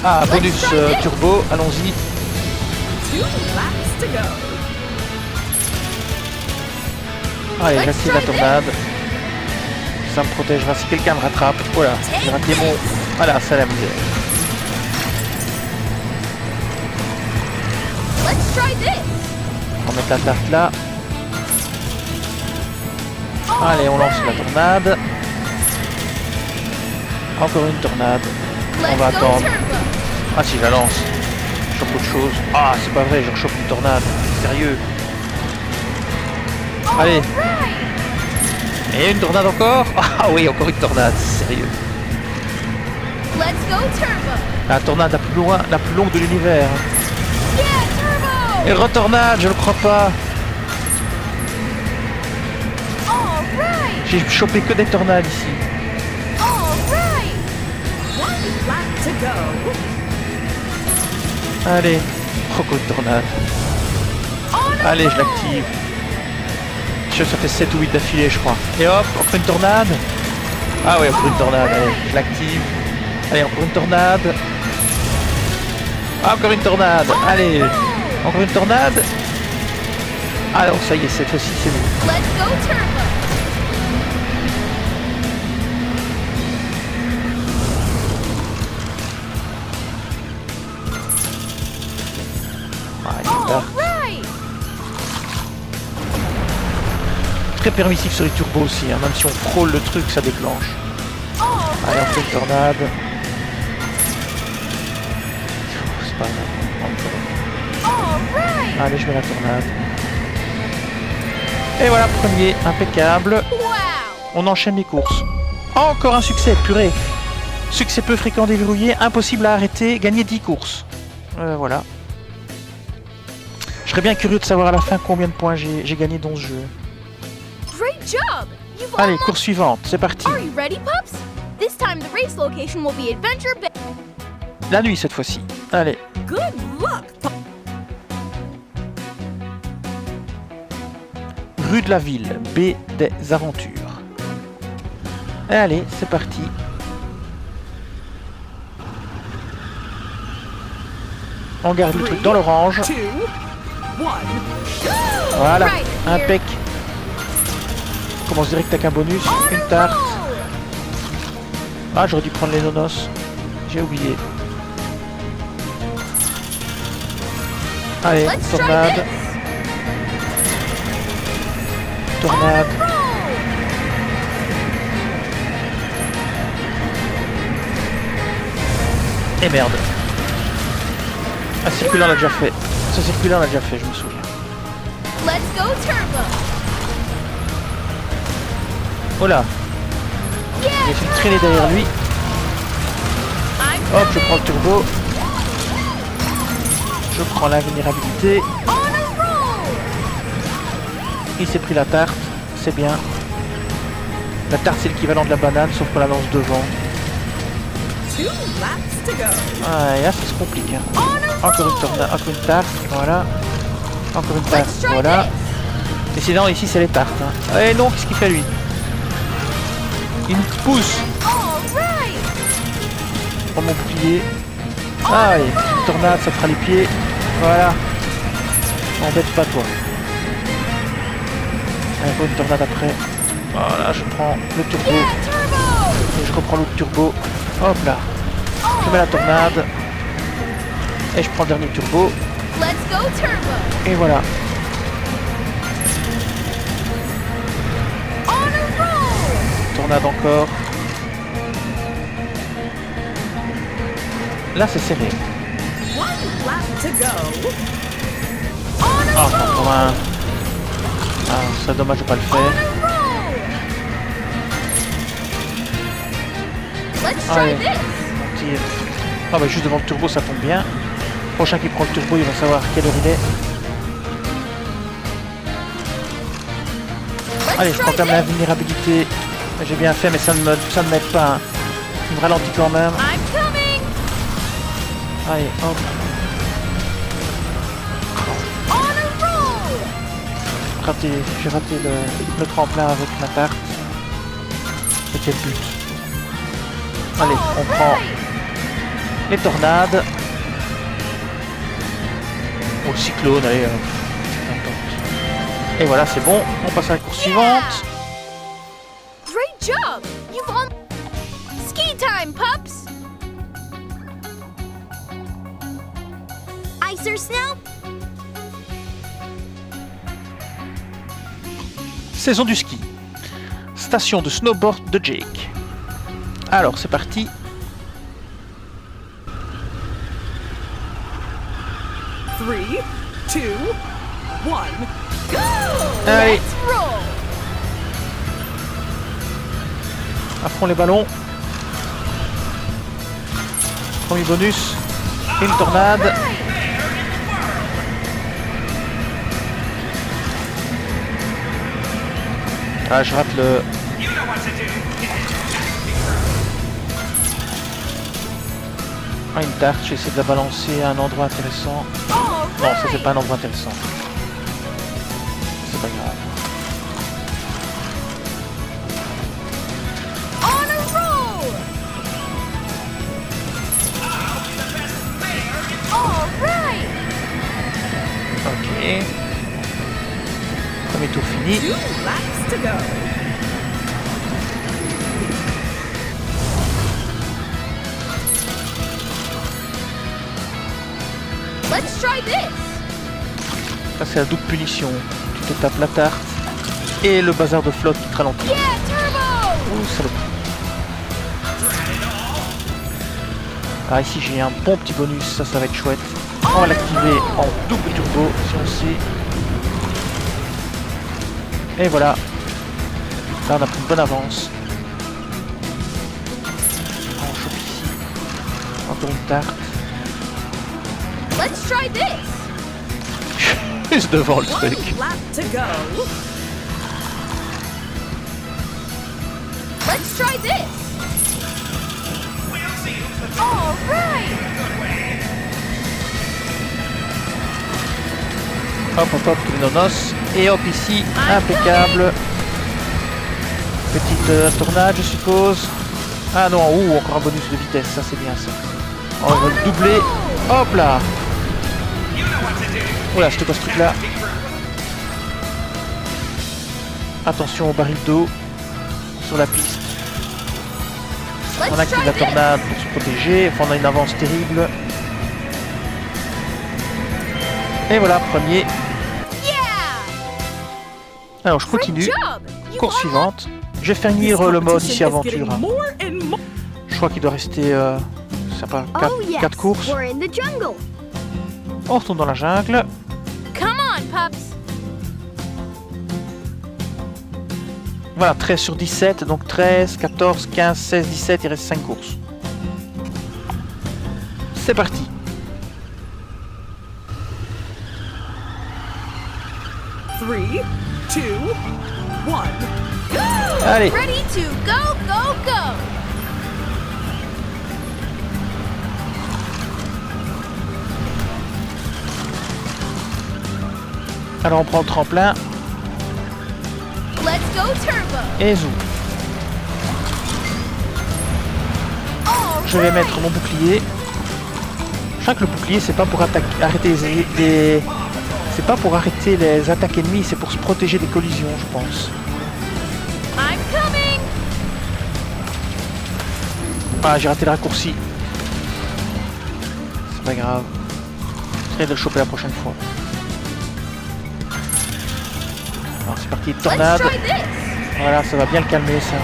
Ah, bonus turbo. Allons-y. 2 laps to go. Allez, j'active la tornade. Ça me protégera si quelqu'un me rattrape. Voilà, j'ai raté mon... Voilà, c'est la misère. Let's try this. On va mettre la tarte là. Allez, on lance la tornade. Encore une tornade. On va attendre. Ah si, je la lance. Je chope autre chose. Ah, c'est pas vrai, je rechoppe une tornade. Sérieux. Allez. Et une tornade encore. Ah oui, encore une tornade. Sérieux. La tornade la plus loin, la plus longue de l'univers. Et retornade, je le crois pas. J'ai chopé que des tornades ici. Allez, encore une tornade. Allez, je l'active. Ça fait 7 ou 8 d'affilée, je crois. Et hop, encore une tornade. Ah oui, encore une tornade. Allez, je l'active. Allez, encore une tornade. Encore une tornade. Allez, encore une tornade. Ah non, ça y est, cette fois-ci, c'est bon. Très permissif sur les turbos aussi, hein. Même si on frôle le truc, ça déclenche. Allez, on fait une tornade. C'est pas grave. Allez, je mets la tornade. Et voilà, premier, impeccable. On enchaîne les courses. Encore un succès, purée. Succès peu fréquent déverrouillé, impossible à arrêter, gagner 10 courses. Voilà. Je serais bien curieux de savoir à la fin combien de points j'ai gagné dans ce jeu. Allez, course suivante, c'est parti. La nuit cette fois-ci. Allez. Rue de la ville, baie des aventures. Et allez, c'est parti. On garde le truc dans l'orange. Voilà, impec. On commence direct avec un bonus, une tarte. Ah, j'aurais dû prendre les nonos. J'ai oublié. Allez, tornade. Tornade. Et merde. Ah, circulaire on l'a déjà fait. Ce circulaire on l'a déjà fait, je me souviens. Oh là. Il a fait traîner derrière lui. Hop, je prends le turbo. Je prends l'invulnérabilité. Il s'est pris la tarte, c'est bien. La tarte c'est l'équivalent de la banane, sauf qu'on la lance devant. Ah, et là ça se complique. Hein. Encore une tornade, encore une tarte, voilà. Encore une tarte, voilà. Et sinon ici c'est les tartes. Hein. Et non, qu'est-ce qu'il fait lui? Il me pousse. Je prends mon bouclier. Ah oui, une tornade, ça fera les pieds. Voilà. M'embête pas toi. Encore une tornade après. Voilà, je prends le turbo. Et je reprends l'autre turbo. Hop là. Je mets la tornade. Et je prends le dernier turbo. Et voilà. Tornade encore. Là c'est serré. Ah, encore un. Ah, c'est dommage de pas le faire. Allez, on tire. Ah bah juste devant le turbo, ça tombe bien. Prochain qui prend le turbo, il va savoir quelle heure il est. Allez, je prends quand même la vulnérabilité. J'ai bien fait, mais ça ne m'aide pas. Hein. Il me ralentit quand même. Allez, hop. J'ai raté le tremplin avec ma tarte. C'était le but. Allez, on prend les tornades. Oh, le cyclone, allez. Et voilà, c'est bon. On passe à la course suivante. Great job! You've on ski time, pups! Icers now? Saison du ski. Station de snowboard de Jake. Alors, c'est parti. Three, two, one. Go! Allez. Let's roll! À fond les ballons. Premier bonus. Une tornade. Ah, je rate le... Ah, une tarte, j'essaie de la balancer à un endroit intéressant. Non, ça c'est pas un endroit intéressant. C'est pas grave. On a roll! All right! Ok. Premier tour fini. 2 laps to go. Let's try this! Ça c'est la double punition. Tu te tapes la tarte et le bazar de flotte qui te ralentit. Yeah, turbo! Ouh, salope. Ah, ici j'ai un bon petit bonus, ça va être chouette. On va l'activer en double turbo si on sait. Et voilà. Là on a pris une bonne avance. On chope ici. Encore une tarte. Let's try this! Juste devant le 1 truc. lap to go. Let's try this! All right! Hop hop hop, tous les nonos. Et hop ici, impeccable. Petite tornade je suppose. Ah non, ouh, encore un bonus de vitesse, ça c'est bien ça. On va le doubler. Hop là. Oula, c'était quoi ce truc là? Attention au baril d'eau sur la piste. On Let's active try la this! tornade pour se protéger. Enfin, on a une avance terrible. Et voilà, premier. Yeah! Alors je Great continue. job! You Course won. suivante. Je vais faire This finir le mode competition ici is aventure. getting Hein. more and more. Je crois qu'il doit rester ça pas, 4, Oh yes, courses. we're in the jungle. On retourne dans la jungle. Come on, pups. Voilà, 13 sur 17, donc 13, 14, 15, 16, 17, il reste 5 courses. C'est parti. Three, two, one. Allez, Ready to go, go, go! alors on prend le tremplin Let's go, turbo! et zoom. All Je vais right. mettre mon bouclier. Je crois que le bouclier c'est pas pour arrêter des... C'est pas pour arrêter les attaques ennemies, c'est pour se protéger des collisions, je pense. I'm coming! Ah, j'ai raté le raccourci. C'est pas grave. J'essaierai de le choper la prochaine fois. Alors c'est parti, Let's tornade. try this! Voilà, ça va bien le calmer ça.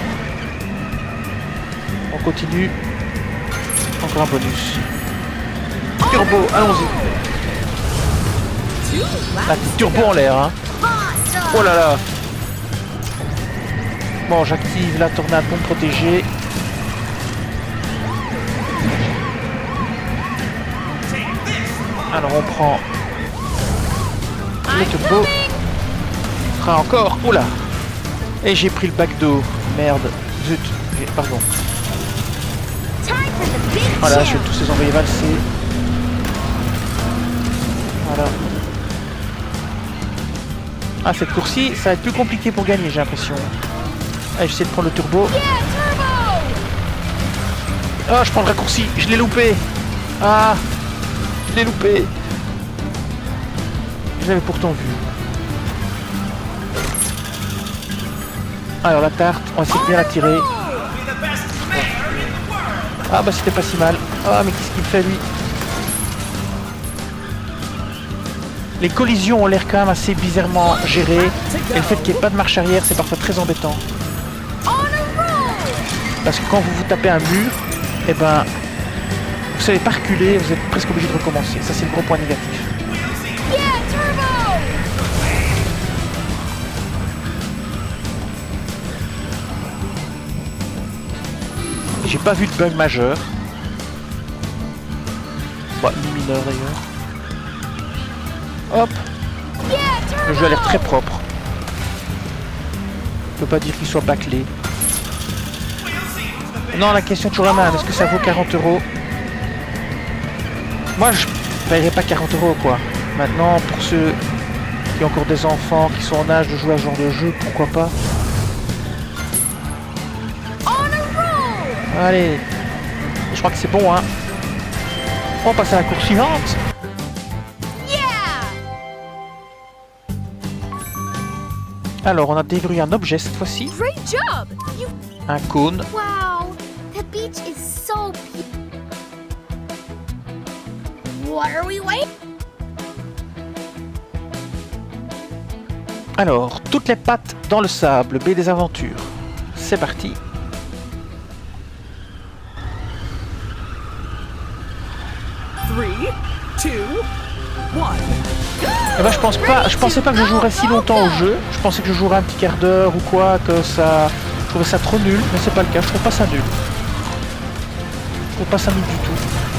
On continue. Encore un bonus. Turbo, allons-y. 2 La laps petite to turbo go. en l'air, hein. Awesome! Oh là là. Bon, j'active la tornade pour me protéger. Alors on prend le I'm turbo. coming! Fera encore. Oula. Et j'ai pris le bac d'eau. Merde. Zut. Pardon. Time for the big Voilà, je vais jump! tous les envoyer valser. Voilà. Ah, cette course-ci, ça va être plus compliqué pour gagner, j'ai l'impression. Allez, j'essaie de prendre le turbo. Yeah, turbo! Ah, je prends le raccourci. Je l'ai loupé. Ah, je l'ai loupé. Je l'avais pourtant vu. Alors, la tarte, on va essayer de bien la tirer. Ah, bah, c'était pas si mal. Ah, mais qu'est-ce qu'il fait, lui? Les collisions ont l'air quand même assez bizarrement gérées. Et le fait qu'il n'y ait pas de marche arrière, c'est parfois très embêtant. On a roll! Parce que quand vous vous tapez un mur, eh ben, vous savez pas reculer, vous êtes presque obligé de recommencer. Ça, c'est le gros point négatif. Yeah, turbo! J'ai pas vu de bug majeur. Bah, ni mineur d'ailleurs. Hop, Yeah, le jeu a l'air turbo! très propre. Je peux pas dire qu'il soit bâclé. Non, la question est toujours la même. Est-ce que ça vaut 40 €? Moi, je paierais pas 40 € quoi. Maintenant, pour ceux qui ont encore des enfants, qui sont en âge de jouer à ce genre de jeu, pourquoi pas? On a roll! Allez, je crois que c'est bon, hein. On passe à la course suivante. Yeah! Alors, on a déverrouillé un objet cette fois-ci. Great job! You. Un cône. Wow, the beach is so beautiful. What are we waiting? Alors, toutes les pattes dans le sable, baie des aventures. C'est parti. 3, 2, 1. Eh ben, je pensais pas que je jouerais si longtemps au jeu. Je pensais que je jouerais un petit quart d'heure ou quoi, que ça... Je trouvais ça trop nul, mais c'est pas le cas, je trouve pas ça nul. Je trouve pas ça nul du tout.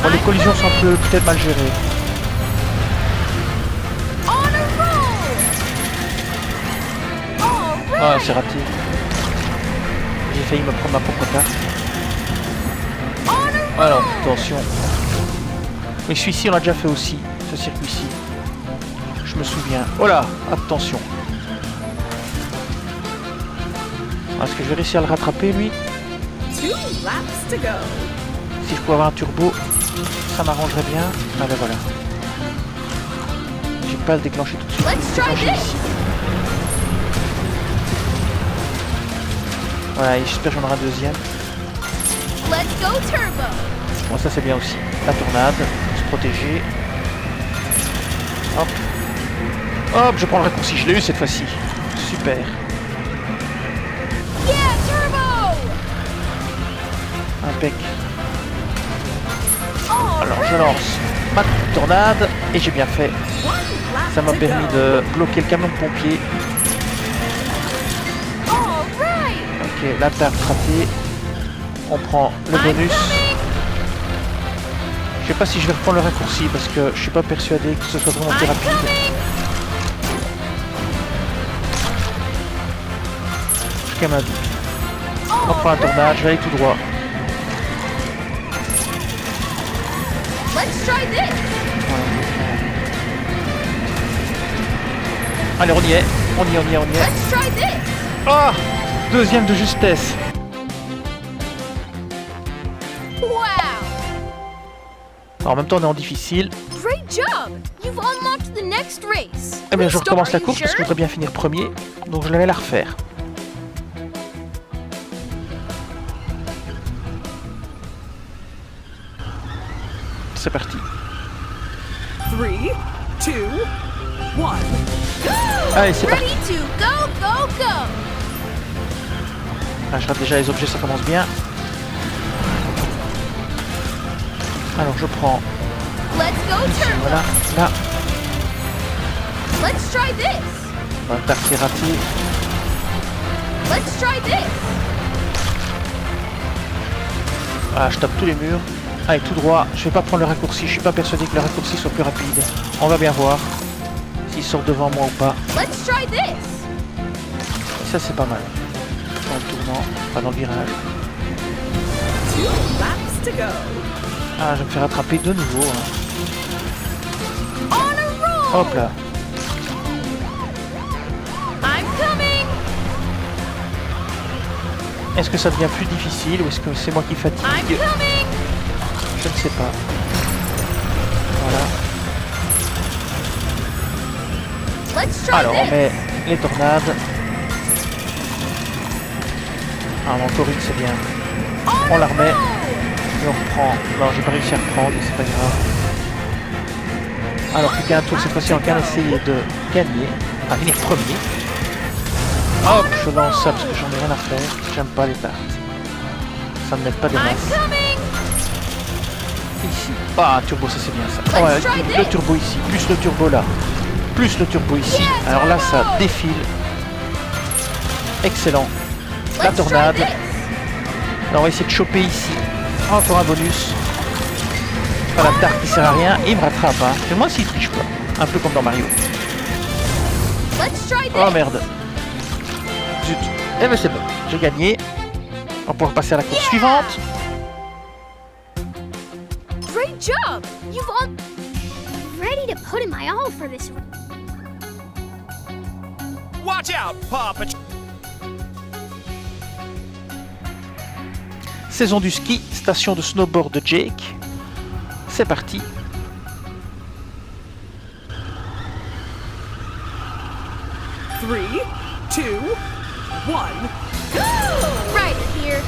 Bon, les collisions sont un peu peut-être mal gérées. On a roll! All Ah, right! c'est raté. J'ai failli me prendre ma propre carte. On a roll! Alors, attention. Mais celui-ci, on l'a déjà fait aussi, ce circuit-ci. Je me souviens. Oh là, attention. Est-ce que je vais réussir à le rattraper, lui? 2 laps to go. Si je pouvais avoir un turbo, ça m'arrangerait bien. Ah ben voilà. J'ai pas à le déclencher tout de suite. Let's try Déclencher this. ici. Voilà, et j'espère que j'en aurai un deuxième. Let's go turbo! Bon, ça c'est bien aussi. La tornade, se protéger. Hop. Hop, je prends le raccourci. Je l'ai eu cette fois-ci. Super. Yeah, turbo! Impec. All Alors je right! lance ma tornade et j'ai bien fait. 1 lap Ça m'a to permis go. de bloquer le camion de pompier. All right! Ok, la tarte ratée. On prend le I'm bonus. coming! Je sais pas si je vais reprendre le raccourci parce que je suis pas persuadé que ce soit vraiment plus I'm rapide. coming! J'ai quand même un doute. On All prend la tornade, je vais aller tout droit. Let's try this! Allez, on y est. On y est, on y est, on y est. Let's try this! Ah, deuxième de justesse. Wow! Alors, en même temps, on est en difficile. Great job! You've unlocked the next race. Eh bien, je Restart, recommence la are you course parce que je sure? voudrais bien finir premier. Donc, je vais la refaire. C'est parti. 3, 2, 1. Allez, c'est parti. Ready to go, go, go! Ah, je rate déjà les objets, ça commence bien. Alors, je prends... Let's go turbo! Voilà, là. Let's try this! La tarte c'est raté. Let's try this! Ah, je tape tous les murs. Allez, tout droit. Je vais pas prendre le raccourci. Je suis pas persuadé que le raccourci soit plus rapide. On va bien voir s'il sort devant moi ou pas. Let's try this! Ça, c'est pas mal. En tournant, pas dans le virage. 2 laps to go. Ah, je vais me faire attraper de nouveau. Hein. On a roll! Hop là. I'm coming! Est-ce que ça devient plus difficile ou est-ce que c'est moi qui I'm fatigue? coming! Je ne sais pas. Voilà. Let's try Alors, on this! met les tornades. Ah, encore une, c'est bien. On la remet. Et on reprend. Non, j'ai pas réussi à reprendre, mais c'est pas grave. Alors plus qu'un tour cette fois-ci, on va essayer de gagner, à venir premier. Hop, je lance ça parce que j'en ai rien à faire. J'aime pas les tartes. Ça ne m'aide pas des I'm masses. coming! Ici. Ah, turbo, ça c'est bien ça. Ouais, le turbo ici, plus le turbo là, plus le turbo ici. Alors là, ça défile. Excellent. La Let's try tornade. this! Alors on va essayer de choper ici. Encore un bonus. Pas la tarte qui sert à rien. Et il me rattrape. Hein. Fais-moi s'il triche pas. Un peu comme dans Mario. Let's try Oh this! merde. Zut. Eh ben c'est bon. J'ai gagné. On va pouvoir passer à la course suivante. Great job! You've all ready to put in my all for this. Watch out, Paw Patrol! Saison du ski, station de snowboard de Jake. C'est parti. Three, two, one. Right here.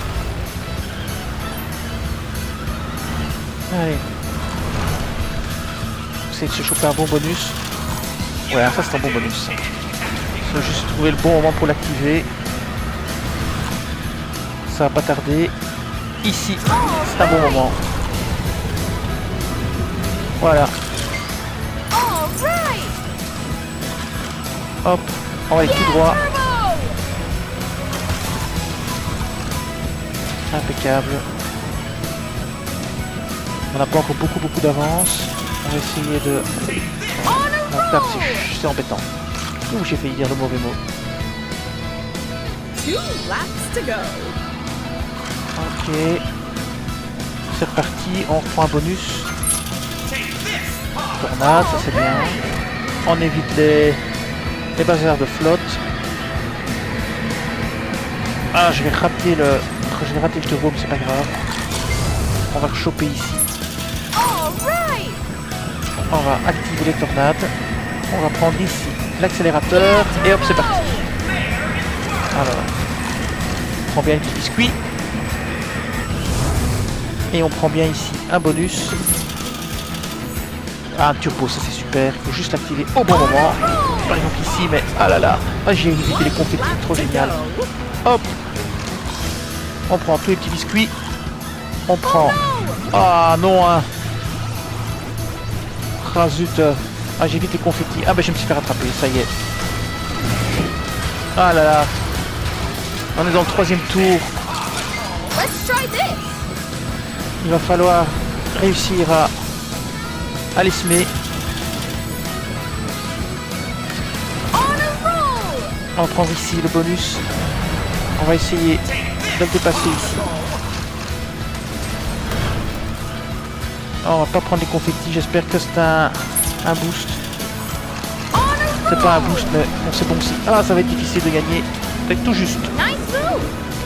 Allez. Essayer de se choper un bon bonus. Ouais, ça c'est un bon bonus. Il faut juste trouver le bon moment pour l'activer. Ça va pas tarder. Ici, c'est un bon moment. Voilà. All right. Hop, on va aller tout droit. Turbo! Impeccable. On n'a pas encore beaucoup d'avance. On va essayer de... On a Non, tape, roll! c'est embêtant. Ouh, j'ai failli dire le mauvais mot. 2 laps to go. Ok. C'est reparti, on reprend un bonus. Tornade, ça c'est bien. On évite les bazars de flotte. Ah, je vais rater le turbo, mais c'est pas grave. On va le choper ici. All right. On va activer les tornades. On va prendre ici l'accélérateur. Et hop, c'est parti. Alors, on prend bien le petit biscuit. Et on prend bien ici un bonus. Ah, un turbo, ça c'est super. Il faut juste l'activer au bon moment. Par exemple ici, mais ah là là. Ah, j'ai évité les confettis, trop génial. Hop. On prend tous les petits biscuits. On prend... Ah non, hein. Ah zut. Ah, j'évite les confettis. Ah ben je me suis fait rattraper, ça y est. Ah là là. On est dans le 3e tour. Let's try this. Il va falloir réussir à les semer. On a roll. On va prendre ici le bonus. On va essayer de le dépasser ici. Oh, on va pas prendre les confettis, j'espère que c'est un boost. C'est pas un boost, mais bon, c'est bon aussi. Ah, ça va être difficile de gagner. Peut-être tout juste. Nice move.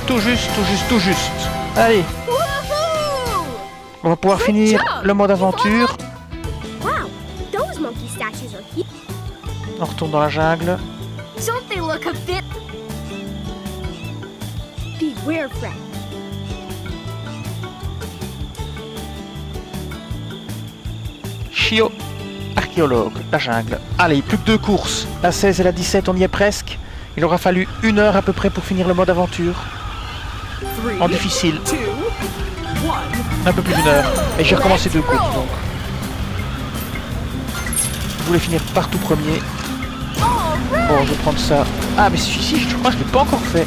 Tout juste, tout juste, tout juste. Allez, Woohoo! on va pouvoir finir le mode aventure. Wow, those monkey statues are huge. On retourne dans la jungle. Don't they look a bit? Beware, friend. Chio, archéologue, la jungle. Allez, plus que 2 courses. La 16 et la 17, on y est presque. Il aura fallu 1 heure à peu près pour finir le mode aventure. 3, En difficile, 2, 1. un peu plus d'1 heure. Et j'ai recommencé 2 courses donc. Je voulais finir partout premier. Bon, je vais prendre ça. Ah, mais celui-ci, je crois que je l'ai pas encore fait.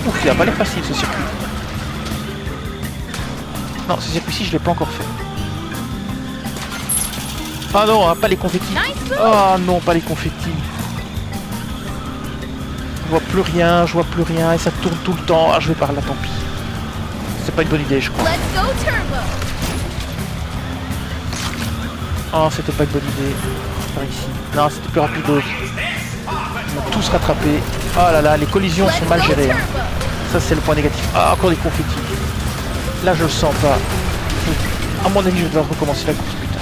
Ouf, il a pas l'air facile ce circuit. Non, ce circuit-ci, je l'ai pas encore fait. Ah non, hein, pas les confettis. Oh non, pas les confettis. Je vois plus rien, je vois plus rien et ça tourne tout le temps. Ah, je vais par là, tant pis. C'est pas une bonne idée, je crois. Let's go turbo. Oh, c'était pas une bonne idée. Par ici. Non, c'était plus rapide. Ils vont tous rattraper. Oh là là, les collisions sont mal gérées. Hein. Ça, c'est le point négatif. Ah, encore des confettis. Là, je le sens pas. À mon avis, je vais devoir recommencer la course plus tard.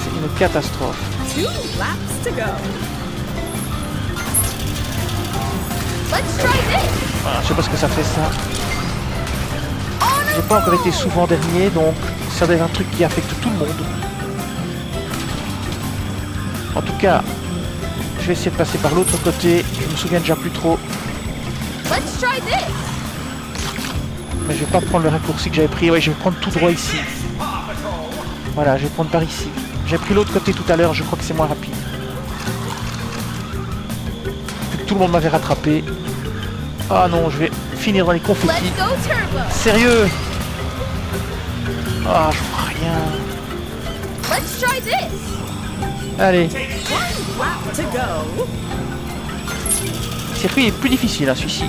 C'est une catastrophe. 2 laps to go. Let's try this. Voilà, je sais pas ce que ça fait ça. J'ai pas encore été souvent dernier, donc ça doit être un truc qui affecte tout le monde. En tout cas, je vais essayer de passer par l'autre côté. Je me souviens déjà plus trop. Let's try this. Mais je vais pas prendre le raccourci que j'avais pris. Ouais, je vais prendre tout droit ici. Voilà, je vais prendre par ici. J'ai pris l'autre côté tout à l'heure, je crois que c'est moins rapide. Tout le monde m'avait rattrapé. Ah non, je vais finir dans les confettis. Let's go turbo. Sérieux? Ah, je vois rien. Let's try this. Allez, One lap to go. le circuit est plus difficile, hein, celui-ci.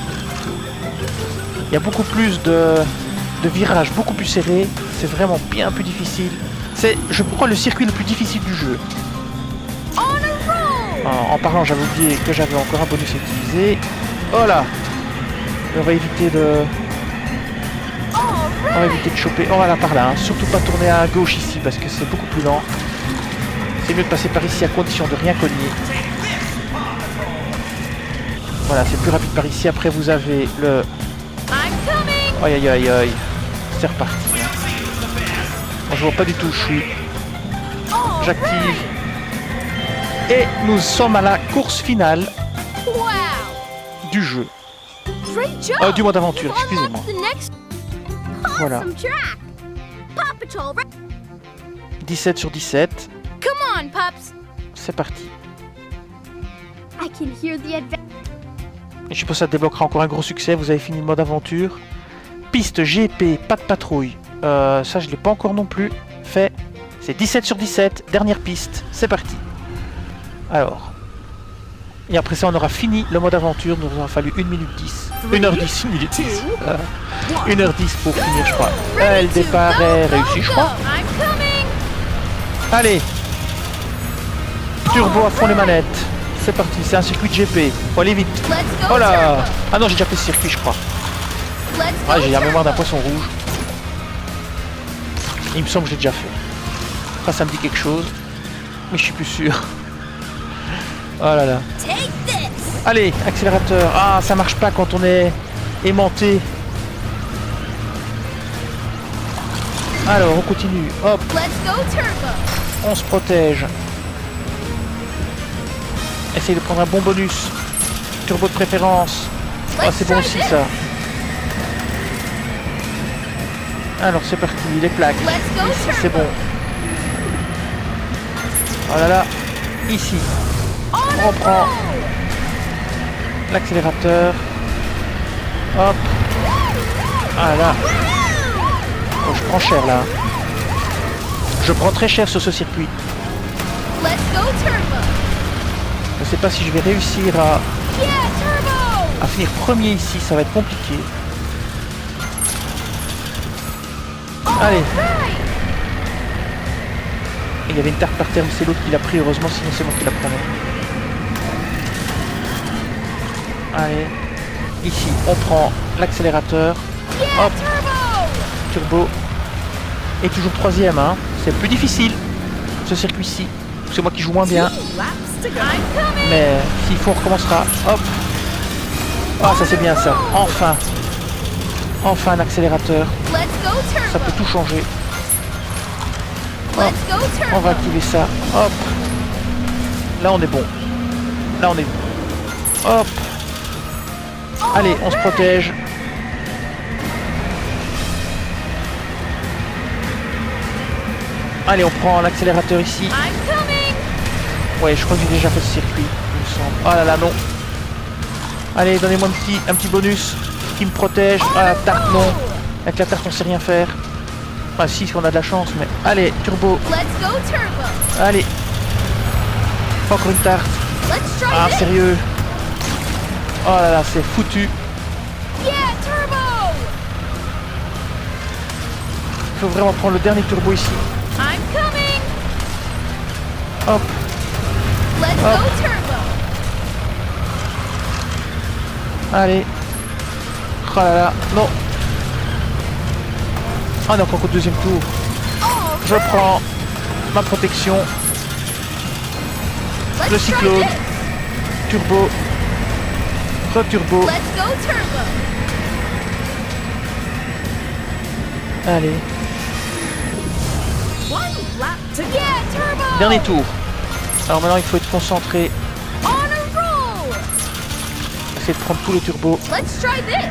Il y a beaucoup plus de virages, beaucoup plus serrés. C'est vraiment bien plus difficile. C'est, je crois, le circuit le plus difficile du jeu. On a roll. En parlant, j'avais oublié que j'avais encore un bonus à utiliser. Voilà. On va éviter de... On va éviter de choper. On va là par là. Hein. Surtout pas tourner à gauche ici parce que c'est beaucoup plus lent. C'est mieux de passer par ici à condition de rien cogner. Voilà, c'est plus rapide par ici. Après, vous avez le... I'm coming. Aïe aïe aïe aïe. C'est reparti. Je vois pas du tout où je suis. J'active. Et nous sommes à la course finale Wow. du jeu. Great job. Du mode aventure, You've excusez-moi. unlocked the next Voilà. awesome track. Paw Patrol. 17 sur 17. Come on, pups. C'est parti. I can hear the advance. Et je suppose que ça débloquera encore un gros succès. Vous avez fini le mode aventure. Piste GP, pas de patrouille. Ça, je l'ai pas encore non plus fait. C'est 17 sur 17. Dernière piste. C'est parti. Alors. Et après ça, on aura fini le mode aventure. Nous aura fallu 1 minute 10. 1h10, 1 minute 10. 1h10 pour finir, je crois. Le départ est réussi, je crois. I'm coming. Allez. Turbo à fond les manettes. C'est parti, c'est un circuit de GP. Faut aller vite. Let's go Oh là. turbo. Ah non, j'ai déjà fait ce circuit, je crois. Let's go Ah, j'ai la mémoire d'un turbo. poisson rouge. Il me semble que je l'ai déjà fait. Ça me dit quelque chose. Mais je suis plus sûr. Oh là là. Take this. Allez, accélérateur. Ah, ça marche pas quand on est aimanté. Alors, on continue. Hop, Let's go turbo. on se protège. Essaye de prendre un bon bonus. Turbo de préférence. Ah, c'est bon aussi ça. Alors, c'est parti. Les plaques. Let's go Ici, turbo. c'est bon. Oh là là. Ici. On prend l'accélérateur. Hop. Ah là. Oh, je prends cher là. Je prends très cher sur ce circuit. Let's go turbo. Je ne sais pas si je vais réussir à Yeah, turbo. finir premier ici. Ça va être compliqué. Allez. Right. Il y avait une tarte par terre, mais c'est l'autre qui l'a pris. Heureusement, sinon c'est moi qui la prenais. Allez. Ici, on prend l'accélérateur. Yeah, Hop. turbo. Turbo. Et toujours troisième, hein. C'est plus difficile, ce circuit-ci. C'est moi qui joue moins bien. 2 laps to go. I'm coming. Mais s'il faut, on recommencera. Hop. Ah, ça c'est bien ça. Enfin. Enfin un accélérateur. Let's go turbo. Ça peut tout changer. Let's go turbo. On va activer ça. Hop. Là, on est bon. Là, on est bon. Hop. Allez, on se protège. Allez, on prend l'accélérateur ici. I'm coming. Ouais, je crois que j'ai déjà fait ce circuit, il me semble. Oh là là, non. Allez, donnez-moi un petit bonus qui me protège. Ah, la tarte, non. Avec la tarte, on sait rien faire. Ah si, on a de la chance, mais... Allez, turbo. Let's go turbo. Allez. Encore une tarte. Let's try Ah, this. sérieux. Oh là là, c'est foutu. Yeah, turbo. Il faut vraiment prendre le dernier turbo ici. I'm coming. Hop. Let's Hop. go turbo. Allez. Oh là là, non. Ah, on est encore au deuxième tour. Je prends ma protection. Let's Le try cyclone. this. Turbo. Returbo. Let's go turbo. Allez. 1 lap to go. Yeah, turbo. Dernier tour. Alors maintenant il faut être concentré. On a roll! Essayer de prendre tous les turbos. Let's try this!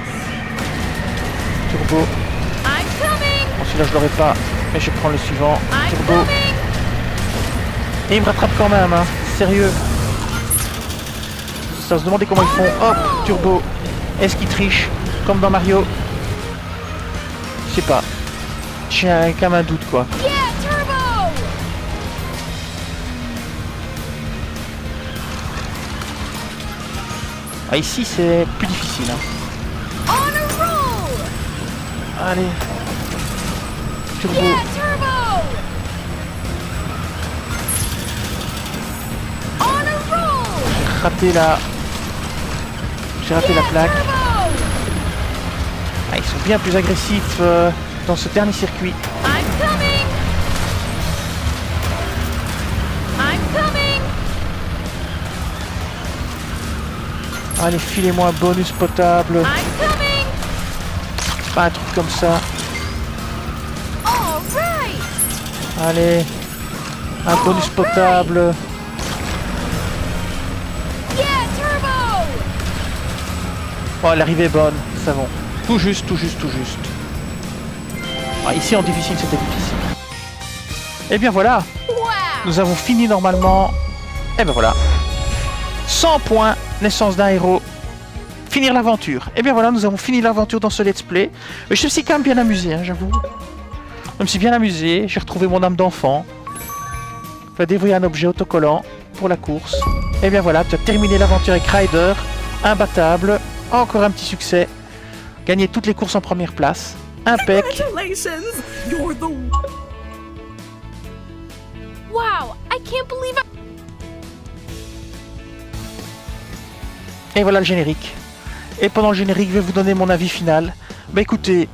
Turbo. I'm coming! Bon, celui-là je l'aurai pas, mais je prends le suivant. I'm Turbo. coming! Et il me rattrape quand même, hein. Sérieux. Ça se demandait comment ils font. Hop, turbo. Est-ce qu'ils trichent comme dans Mario? Je sais pas. J'ai quand même un doute quoi. Yeah, turbo! Ah, ici c'est plus difficile. Hein. On a roll! Allez. Turbo. Yeah, turbo! On a roll! Raté la... J'ai raté la plaque. Turbo! Ah, ils sont bien plus agressifs dans ce dernier circuit. I'm coming! I'm coming! Allez, filez-moi un bonus potable. I'm coming! Pas un truc comme ça. All right! Allez. Un bonus potable. Yeah, turbo! Oh, l'arrivée est bonne. Ça va. Tout juste, tout juste, tout juste. Ah, ici en difficile, c'était difficile. Et bien voilà. Wow! Nous avons fini normalement. Et ben voilà. 100 points, naissance d'un héros. Finir l'aventure. Et bien voilà, nous avons fini l'aventure dans ce let's play. Mais je me suis quand même bien amusé, hein, j'avoue. Je me suis bien amusé. J'ai retrouvé mon âme d'enfant. On va dévoyer un objet autocollant pour la course. Et bien voilà, tu as terminé l'aventure avec Ryder. Imbattable. Encore un petit succès. Gagner toutes les courses en première place. Impec. Congratulations! You're the Wow, I can't believe Et voilà le générique. Et pendant le générique, je vais vous donner mon avis final. Bah écoutez,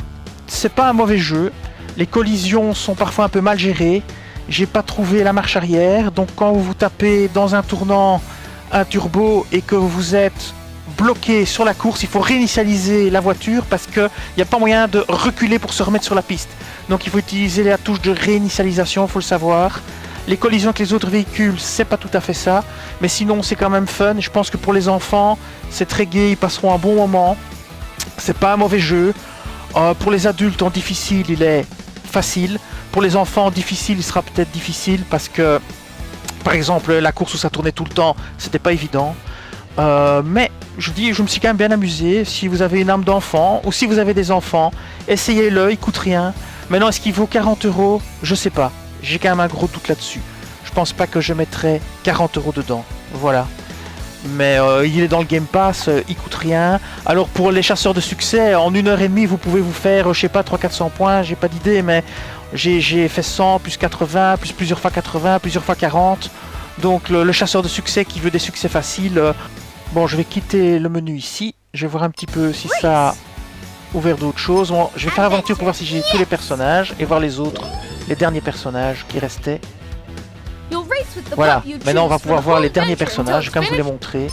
c'est pas un mauvais jeu. Les collisions sont parfois un peu mal gérées. J'ai pas trouvé la marche arrière. Donc quand vous tapez dans un tournant un turbo et que vous êtes bloqué sur la course, il faut réinitialiser la voiture parce qu'il n'y a pas moyen de reculer pour se remettre sur la piste. Donc il faut utiliser la touche de réinitialisation, il faut le savoir. Les collisions avec les autres véhicules, c'est pas tout à fait ça, mais sinon c'est quand même fun. Je pense que pour les enfants, c'est très gai, ils passeront un bon moment. C'est pas un mauvais jeu. Pour les adultes en difficile, il est facile. Pour les enfants en difficile, il sera peut-être difficile parce que, par exemple, la course où ça tournait tout le temps, c'était pas évident. Mais je me suis quand même bien amusé. Si vous avez une âme d'enfant ou si vous avez des enfants, essayez-le, il coûte rien. Maintenant, est-ce qu'il vaut 40 €? Je sais pas. J'ai quand même un gros doute là-dessus. Je pense pas que je mettrais 40 € dedans. Voilà. Mais il est dans le Game Pass, il coûte rien. Alors pour les chasseurs de succès, en 1h30, vous pouvez vous faire, je sais pas, 300-400 points, j'ai pas d'idée, mais j'ai fait 100, plus 80, plus plusieurs fois 80, plusieurs fois 40. Donc le chasseur de succès qui veut des succès faciles. Bon, je vais quitter le menu ici. Je vais voir un petit peu si ça a ouvert d'autres choses. Bon, je vais faire aventure pour voir si j'ai tous les personnages et voir les autres, les derniers personnages qui restaient. You'll race with the Voilà, pup you maintenant on va choose pouvoir for the voir whole les derniers adventure until personnages, it's comme je vous l'ai finished. montré.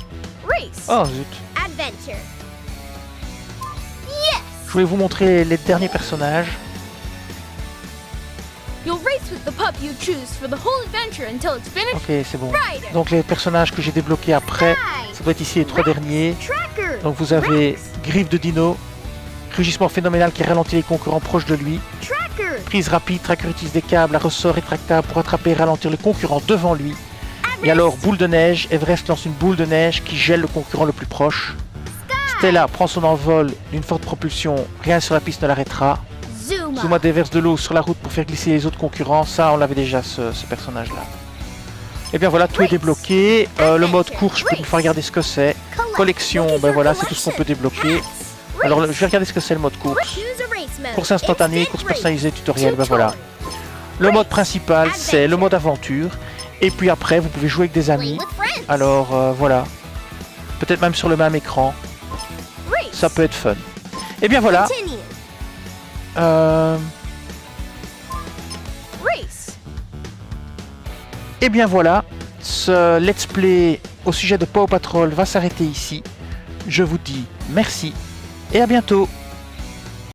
Race. Oh zut. Adventure. Yes. Je voulais vous montrer les derniers personnages. You'll race with the pup you choose for the whole adventure until it's finished. Ok, c'est bon. Ryder. Donc les personnages que j'ai débloqués après, ça doit être ici les trois derniers. Tracker. Donc vous avez Rex. Griffe de Dino, Rugissement phénoménal qui ralentit les concurrents proches de lui, Tracker. Prise rapide, Tracker utilise des câbles à ressort rétractable pour attraper et ralentir le concurrent devant lui. Et alors Boule de neige, Everest lance une boule de neige qui gèle le concurrent le plus proche. Stella prend son envol d'une forte propulsion, rien sur la piste ne l'arrêtera. Zuma. Zuma déverse de l'eau sur la route pour faire glisser les autres concurrents, ça on l'avait déjà ce personnage là. Et bien voilà, tout est débloqué. Le mode course, je peux vous faire regarder ce que c'est. Collection, ben voilà, c'est tout ce qu'on peut débloquer. Alors je vais regarder ce que c'est le mode course. Choose a race mode. Course instantanée, Instant course race. personnalisée, tutoriel, ben voilà. Le mode principal, c'est le mode aventure. Et puis après, vous pouvez jouer avec des Play amis. with friends. Alors voilà. Peut-être même sur le même écran. Race. Ça peut être fun. Et bien voilà. Continue. Race. Et bien voilà. Ce let's play au sujet de Paw Patrol va s'arrêter ici. Je vous dis merci et à bientôt.